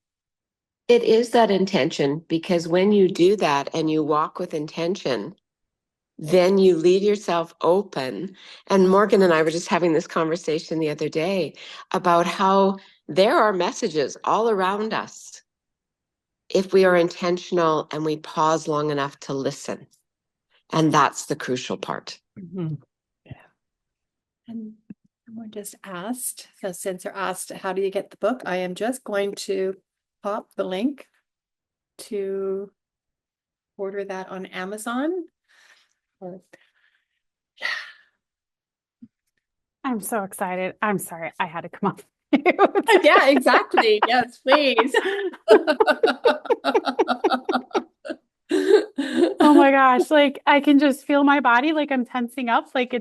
It is that intention, because when you do that and you walk with intention, then you leave yourself open. And Morgan and I were just having this conversation the other day about how there are messages all around us if we are intentional and we pause long enough to listen. And that's the crucial part. Mm-hmm. Yeah. And someone just asked, so since they're asked, how do you get the book? I am just going to pop the link to order that on Amazon. I'm so excited. I'm sorry. I had to come up. Yeah, exactly. Yes, please. Oh my gosh. Like I can just feel my body, like I'm tensing up. Like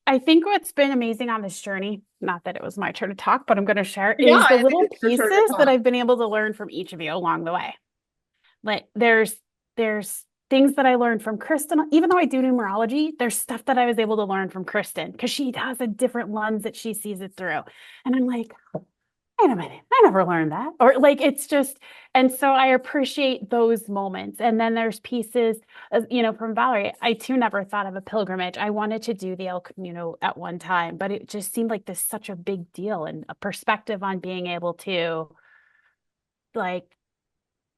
I think what's been amazing on this journey, not that it was my turn to talk, but I'm going to share, Yeah, is the I think little it's your turn to pieces that talk. I've been able to learn from each of you along the way. Like there's things that I learned from Kristen, even though I do numerology, there's stuff that I was able to learn from Kristen because she has a different lens that she sees it through. And I'm like, wait a minute, I never learned that. Or like, it's just, and so I appreciate those moments. And then there's pieces, from Valerie, I too never thought of a pilgrimage. I wanted to do the El Camino at one time, but it just seemed like this such a big deal, and a perspective on being able to, like,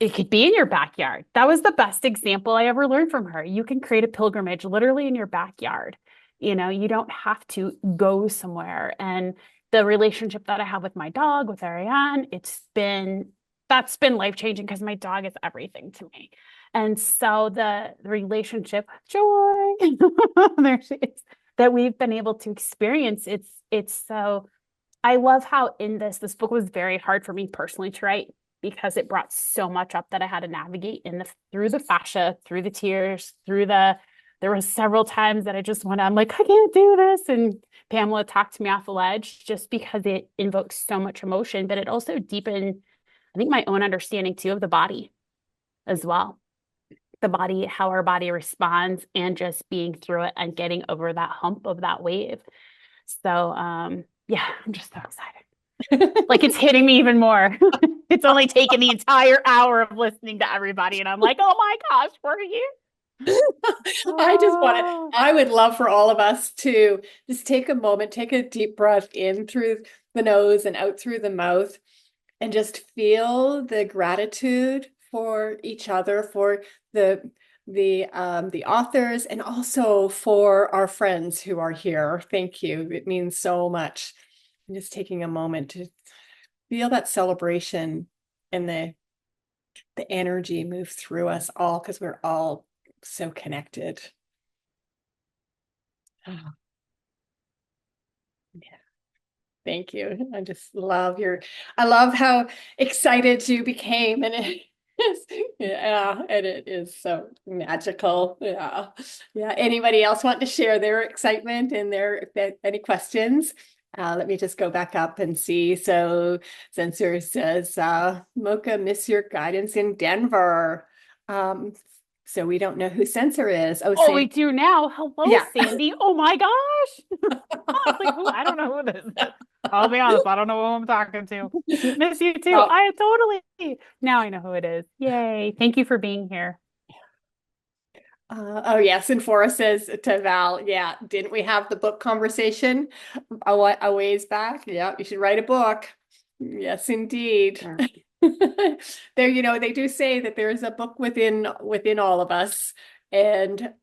it could be in your backyard. That was the best example I ever learned from her. You can create a pilgrimage literally in your backyard. You don't have to go somewhere. And the relationship that I have with my dog, with Ariane, that's been life-changing because my dog is everything to me. And so the relationship, joy, there she is, that we've been able to experience, it's so, I love how in this book was very hard for me personally to write, because it brought so much up that I had to navigate through the fascia, through the tears, there were several times that I just went, I'm like, I can't do this. And Pamela talked me off the ledge just because it invokes so much emotion, but it also deepened I think my own understanding too of the body as well. The body, how our body responds, and just being through it and getting over that hump of that wave. So yeah, I'm just so excited. Like it's hitting me even more. It's only taken the entire hour of listening to everybody, and I'm like, oh my gosh, we're here. I would love for all of us to just take a moment, take a deep breath in through the nose and out through the mouth, and just feel the gratitude for each other, for the authors, and also for our friends who are here. Thank you. It means so much. I'm just taking a moment to feel that celebration and the energy move through us all, because we're all so connected. Oh. Yeah. Thank you. I love how excited you became, and it is, yeah, and it is so magical. Yeah. Yeah. Anybody else want to share their excitement and any questions? Let me just go back up and see. So Censor says, Mocha, miss your guidance in Denver. So we don't know who Censor is. Oh, we do now. Hello, yeah. Sandy. Oh my gosh. I was like, who? I don't know who this is. I'll be honest, I don't know who I'm talking to. Miss you too. Oh. I totally. Now I know who it is. Yay. Thank you for being here. Oh yes, and Forrest says to Val, yeah, didn't we have the book conversation a ways back? Yeah, you should write a book. Yes, indeed. There, they do say that there is a book within all of us, and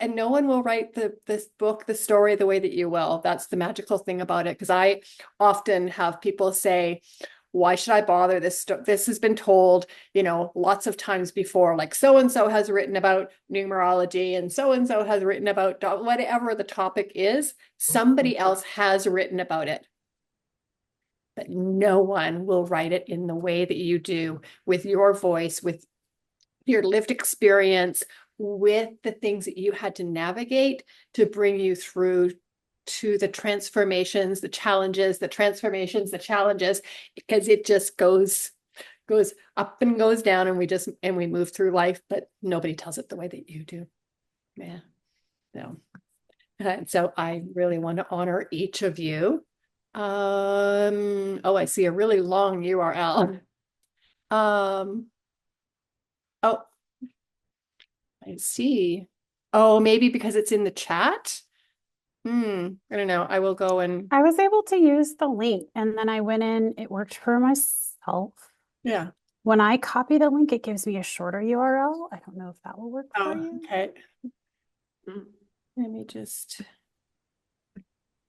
no one will write this book, the story, the way that you will. That's the magical thing about it. Because I often have people say, why should I bother? This has been told, lots of times before, like so-and-so has written about numerology and so-and-so has written about whatever the topic is, somebody else has written about it. But no one will write it in the way that you do, with your voice, with your lived experience, with the things that you had to navigate to bring you through to the transformations, the challenges, the transformations, the challenges, because it just goes up and goes down, and we move through life, but nobody tells it the way that you do. Yeah. So I really want to honor each of you. Oh, I see a really long URL. Oh, I see. Oh, maybe because it's in the chat. I don't know. I will go and I was able to use the link, and then I went in. It worked for myself. Yeah. When I copy the link, it gives me a shorter URL. I don't know if that will work for you. Okay. Let me just.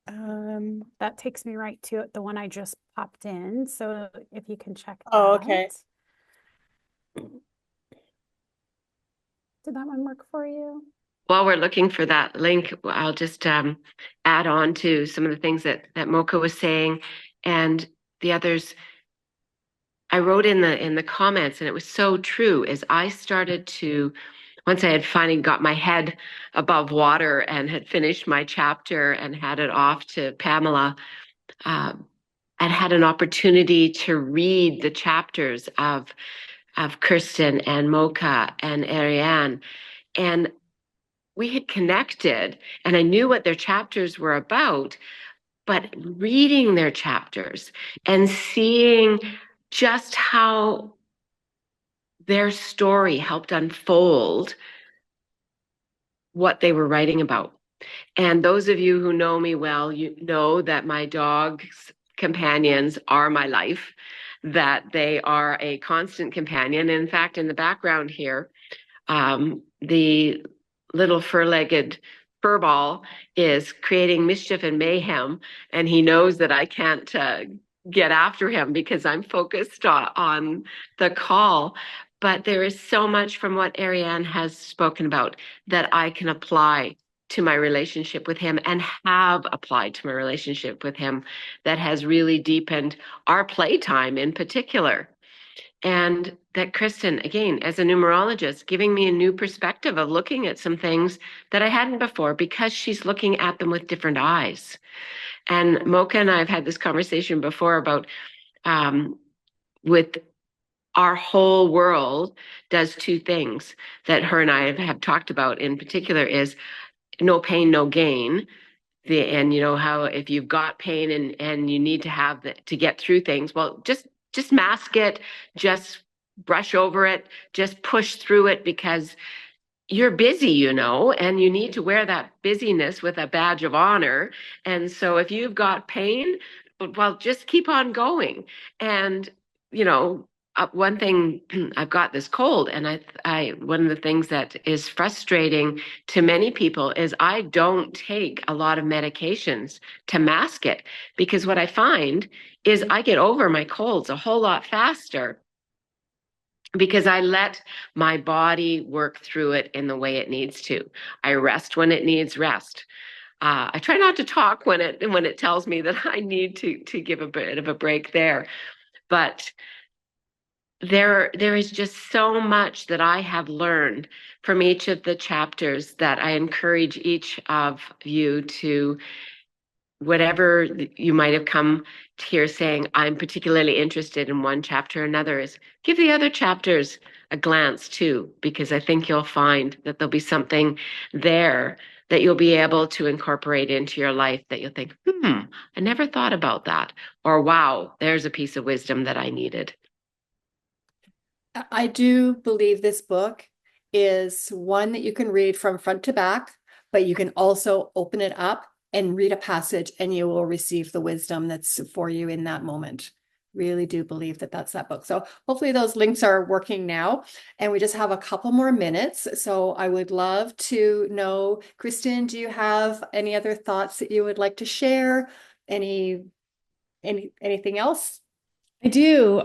That takes me right to the one I just popped in. So if you can check that. Oh, okay. Did that one work for you? While we're looking for that link, I'll just add on to some of the things that Mocha was saying, and the others. I wrote in the comments, and it was so true. As I started to, once I had finally got my head above water and had finished my chapter and had it off to Pamela, I'd had an opportunity to read the chapters of Kristen and Mocha and Ariane, and we had connected, and I knew what their chapters were about. But reading their chapters and seeing just how their story helped unfold what they were writing about. And those of you who know me well, you know that my dog's companions are my life, that they are a constant companion. In fact, in the background here, the little fur-legged furball is creating mischief and mayhem, and he knows that I can't get after him because I'm focused on the call. But there is so much from what Ariane has spoken about that I can apply to my relationship with him, and have applied to my relationship with him, that has really deepened our playtime in particular. And that Kristen, again, as a numerologist, giving me a new perspective of looking at some things that I hadn't before, because she's looking at them with different eyes. And Mocha and I have had this conversation before about with our whole world does two things that her and I have talked about in particular is no pain, no gain. And you know how if you've got pain and you need to have to get through things, well, just mask it, just brush over it, just push through it because you're busy, you know, and you need to wear that busyness with a badge of honor. And so if you've got pain, well, just keep on going. And, you know, one thing, I've got this cold, and one of the things that is frustrating to many people is I don't take a lot of medications to mask it, because what I find is I get over my colds a whole lot faster because I let my body work through it in the way it needs to. I rest when it needs rest. I try not to talk when it tells me that I need to give a bit of a break there. But there is just so much that I have learned from each of the chapters that I encourage each of you to, whatever you might have come here saying, I'm particularly interested in one chapter or another, is give the other chapters a glance too, because I think you'll find that there'll be something there that you'll be able to incorporate into your life that you'll think, I never thought about that. Or, wow, there's a piece of wisdom that I needed. I do believe this book is one that you can read from front to back, but you can also open it up and read a passage and you will receive the wisdom that's for you in that moment. Really do believe that that's that book. So hopefully those links are working now, and we just have a couple more minutes. So I would love to know, Kristen, do you have any other thoughts that you would like to share? Anything else? I do.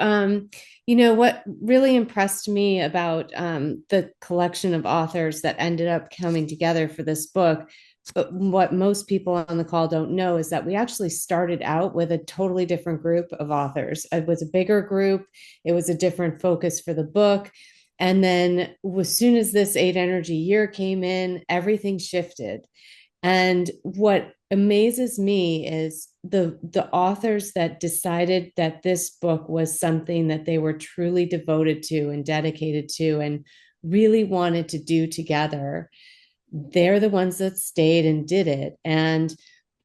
You know, what really impressed me about the collection of authors that ended up coming together for this book, but what most people on the call don't know is that we actually started out with a totally different group of authors. It was a bigger group. It was a different focus for the book. And then as soon as this 8 energy year came in, everything shifted. And what amazes me is the authors that decided that this book was something that they were truly devoted to and dedicated to and really wanted to do together. They're the ones that stayed and did it. And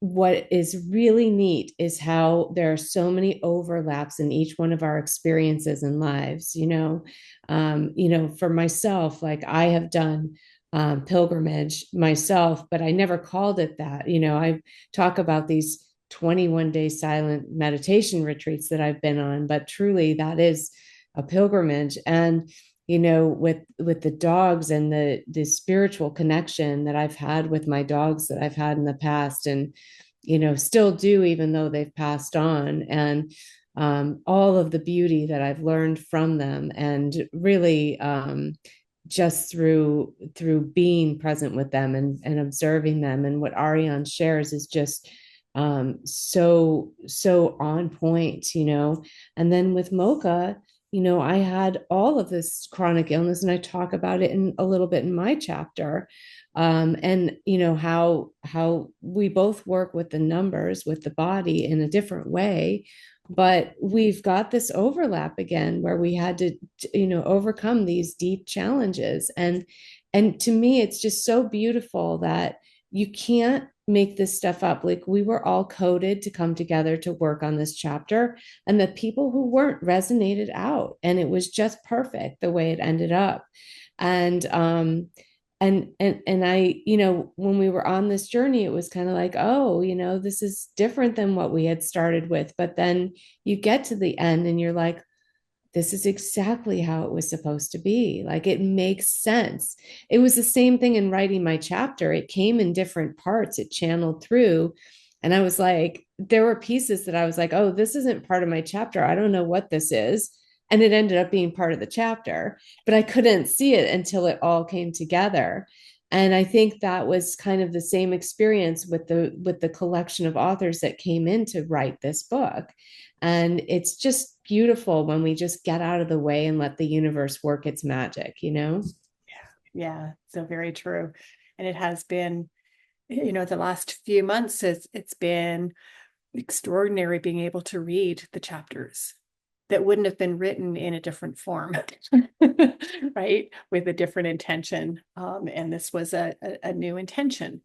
what is really neat is how there are so many overlaps in each one of our experiences and lives. For myself, like I have done pilgrimage myself, but I never called it that. I talk about these 21-day silent meditation retreats that I've been on, but truly that is a pilgrimage. And with the dogs and the spiritual connection that I've had with my dogs that I've had in the past, and still do, even though they've passed on, and all of the beauty that I've learned from them, and really just through being present with them and observing them. And what Ariane shares is just so on point. And then with Mocha, I had all of this chronic illness, and I talk about it in a little bit in my chapter. And how we both work with the numbers, with the body in a different way, but we've got this overlap again where we had to overcome these deep challenges. And to me, it's just so beautiful that you can't make this stuff up. Like, we were all coded to come together to work on this chapter, and the people who weren't resonated out, and it was just perfect the way it ended up. And I, when we were on this journey, it was kind of like, oh, this is different than what we had started with. But then you get to the end and you're like, this is exactly how it was supposed to be. Like, it makes sense. It was the same thing in writing my chapter. It came in different parts, it channeled through. And I was like, there were pieces that I was like, oh, this isn't part of my chapter. I don't know what this is. And it ended up being part of the chapter, but I couldn't see it until it all came together. And I think that was kind of the same experience with the collection of authors that came in to write this book. And it's just beautiful when we just get out of the way and let the universe work its magic. Yeah, so very true. And it has been, the last few months, it's been extraordinary being able to read the chapters. that wouldn't have been written in a different form, right? With a different intention. And this was a new intention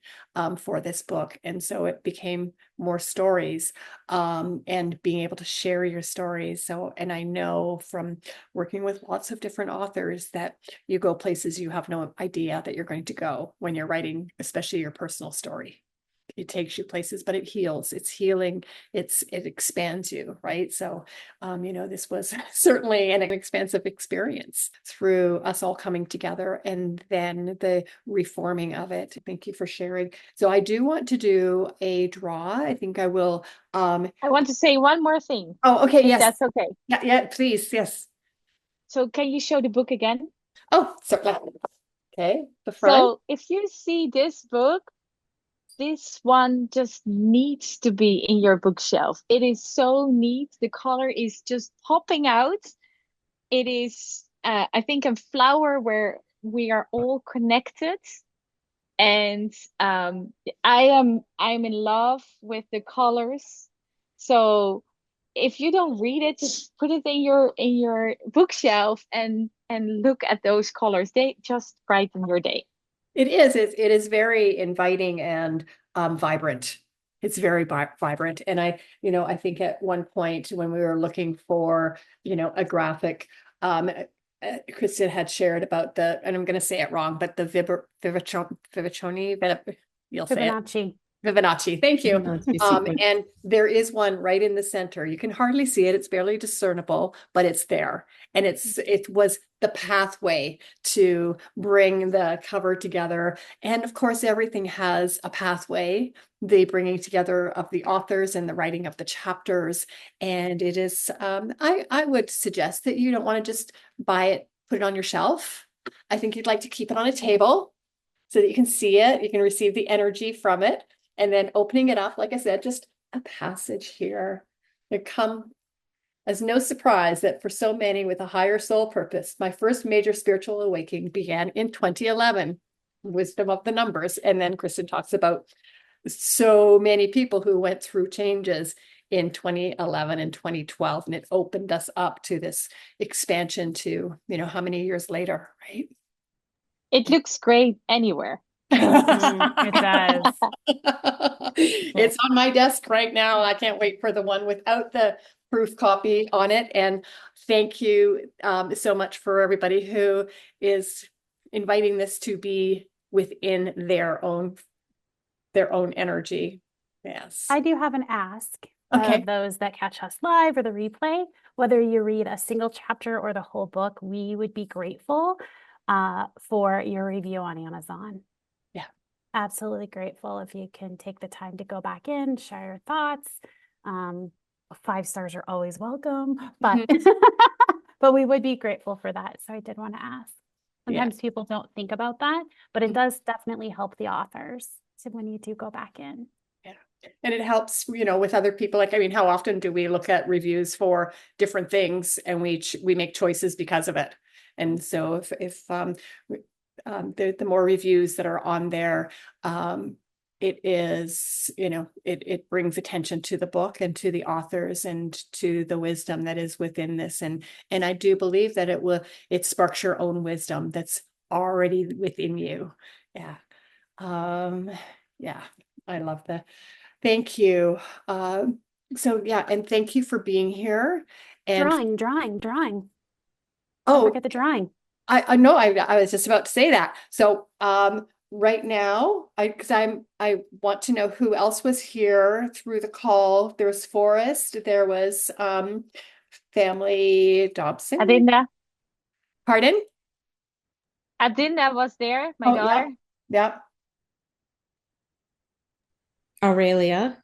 for this book. And so it became more stories and being able to share your stories. So, and I know from working with lots of different authors that you go places you have no idea that you're going to go when you're writing, especially your personal story. It takes you places, but it heals. It's healing. It expands you, right? So, this was certainly an expansive experience through us all coming together and then the reforming of it. Thank you for sharing. So I do want to do a draw. I think I will. I want to say one more thing. Oh, okay. If Yes. that's okay. Yeah, please. Yes. So can you show the book again? Oh, so okay. The front. So if you see this book, this one just needs to be in your bookshelf. It is so neat. The color is just popping out. It is, I think, a flower where we are all connected. And I'm in love with the colors. So if you don't read it, just put it in your bookshelf and look at those colors. They just brighten your day. It is. It is very inviting and vibrant. It's very vibrant. And I think at one point when we were looking for, a graphic, Kristen had shared about and I'm going to say it wrong, but the Vivaconi, you'll say it. Fibonacci. Thank you. And there is one right in the center. You can hardly see it. It's barely discernible, but it's there. And it was the pathway to bring the cover together. And of course, everything has a pathway, the bringing together of the authors and the writing of the chapters. And it is, I would suggest that you don't want to just buy it, put it on your shelf. I think you'd like to keep it on a table so that you can see it, you can receive the energy from it. And then opening it up, like I said, just a passage here. It come as no surprise that for so many with a higher soul purpose, my first major spiritual awakening began in 2011, wisdom of the numbers. And then Kristen talks about so many people who went through changes in 2011 and 2012, and it opened us up to this expansion to, how many years later, right? It looks great anywhere. It does. It's on my desk right now. I can't wait for the one without the proof copy on it. And thank you so much for everybody who is inviting this to be within their own energy. Yes. I do have an ask Okay. of those that catch us live or the replay. Whether you read a single chapter or the whole book, we would be grateful for your review on Amazon. Yeah. Absolutely grateful if you can take the time to go back in, share your thoughts. 5 stars are always welcome, but but we would be grateful for that. So I did want to ask. Sometimes people don't think about that, but it does definitely help the authors. So when you do go back in. Yeah. And it helps, with other people. Like, how often do we look at reviews for different things and we make choices because of it? And so if the more reviews that are on there, it is, it brings attention to the book and to the authors and to the wisdom that is within this. And I do believe that it sparks your own wisdom that's already within you. Yeah. Yeah, I love that. Thank you. So yeah, and thank you for being here. And Drawing. Oh, don't forget the drawing. I know I was just about to say that. So right now, I want to know who else was here through the call. There was Forrest, there was family Dobson. Adinda. Pardon? Adinda was there, my daughter. Yep. Aurelia.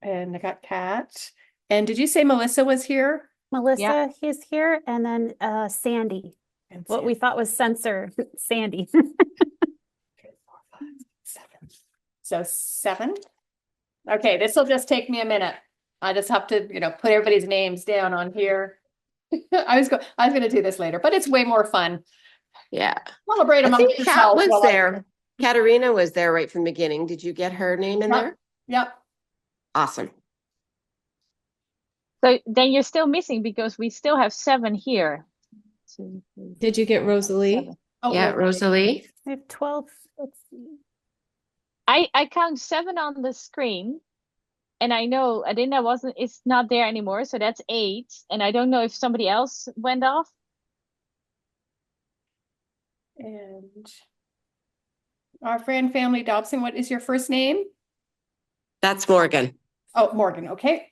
And I got Kat. And did you say Melissa was here? Melissa is here, and then Sandy. And what we thought was censor, Sandy. 3, 4, 5, 7. So 7. Okay, this will just take me a minute. I just have to, put everybody's names down on here. I was going to do this later, but it's way more fun. Yeah. Celebrate I among think Kat yourselves. was there. Katerina was there right from the beginning. Did you get her name in there? Yep. Awesome. So then you're still missing because we still have 7 here. 2, 3, Did you get 4, 5, Rosalie? 7. Oh, Yeah, Rosalie. I have 12. Let's see. I count 7 on the screen, and I know Adina wasn't. It's not there anymore, so that's 8. And I don't know if somebody else went off. and our friend family Dobson, what is your first name? That's Morgan. Oh, Morgan. Okay.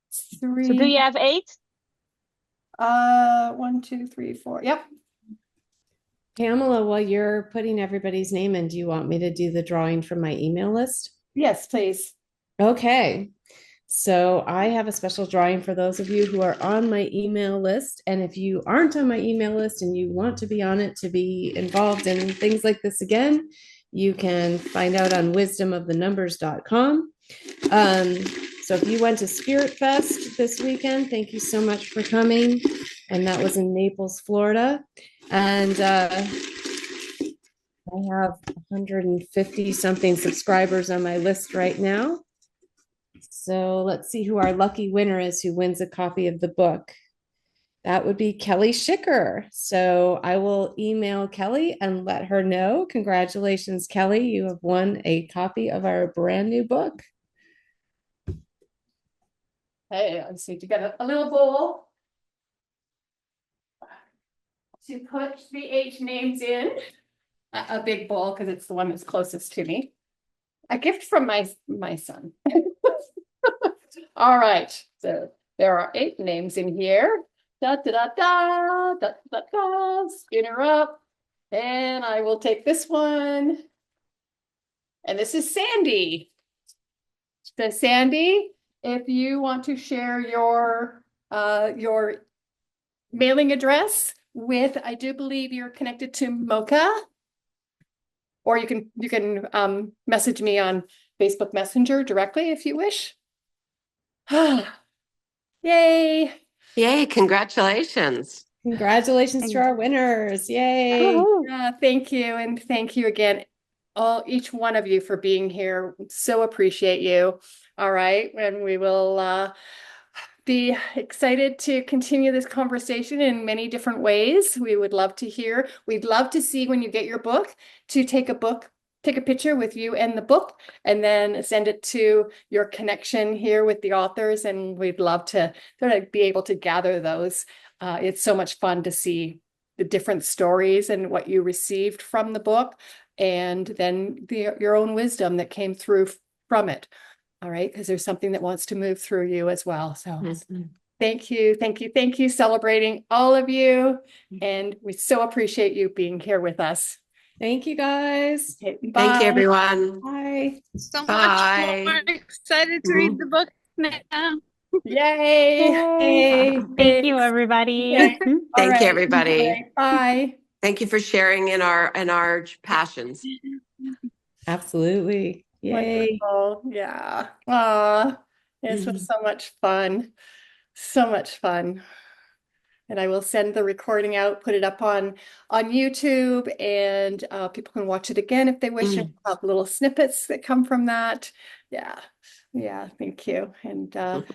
So do 3. you have 8? 1, 2, 3, 4. Yep. Pamela, while you're putting everybody's name in, do you want me to do the drawing from my email list? Yes, please. Okay. So I have a special drawing for those of you who are on my email list. And if you aren't on my email list and you want to be on it to be involved in things like this again, you can find out on wisdomofthenumbers.com. So if you went to Spirit Fest this weekend, thank you so much for coming. And that was in Naples, Florida. And I have 150 something subscribers on my list right now. So let's see who our lucky winner is who wins a copy of the book. That would be Kelly Schicker. So I will email Kelly and let her know. Congratulations, Kelly. You have won a copy of our brand new book. Hey, I just need to get a little bowl to put the 8 names in. A big bowl because it's the one that's closest to me. A gift from my son. All right. So there are 8 names in here. Da da da da da da da. Spin her up. And I will take this one. And this is Sandy. So Sandy, if you want to share your mailing address with, I do believe you're connected to Mocha, or you can message me on Facebook Messenger directly if you wish. Yay! Yay, congratulations. Congratulations to our winners. Yay. Thank you. And thank you again, each one of you for being here. So appreciate you. All right. And we will be excited to continue this conversation in many different ways. We would love to hear. We'd love to see when you get your book to take a picture with you and the book, and then send it to your connection here with the authors. And we'd love to sort of be able to gather those. It's so much fun to see the different stories and what you received from the book, and then your own wisdom that came through from it. All right, because there's something that wants to move through you as well. So thank you, thank you, thank you, celebrating all of you. And we so appreciate you being here with us. Thank you, guys. Okay, Thank you, bye. everyone. Bye. So Bye. much more excited to read the book now. Yay. Yay. Thank you, everybody. Okay. All Thank you, right. everybody. All right. Bye. Thank you for sharing in our passions. Absolutely. Yay. Wonderful. Yeah. This was so much fun. So much fun. And I will send the recording out, put it up on YouTube, and people can watch it again if they wish. And have little snippets that come from that. Yeah. Yeah. Thank you. And I've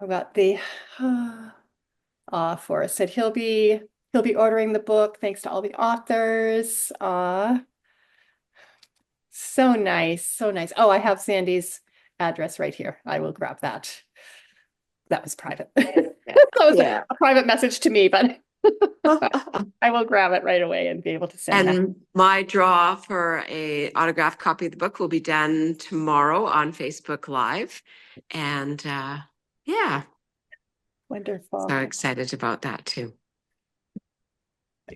got the Forrest said he'll be ordering the book. Thanks to all the authors. So nice. So nice. Oh, I have Sandy's address right here. I will grab that. That was private. That was a private message to me, but I will grab it right away and be able to send that. And my draw for a autographed copy of the book will be done tomorrow on Facebook Live. And yeah. Wonderful. So excited about that too.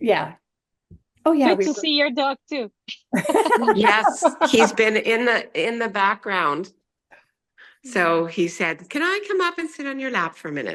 Yeah. Oh yeah. Good to see your dog too. Yes, he's been in the background. So he said, "Can I come up and sit on your lap for a minute?"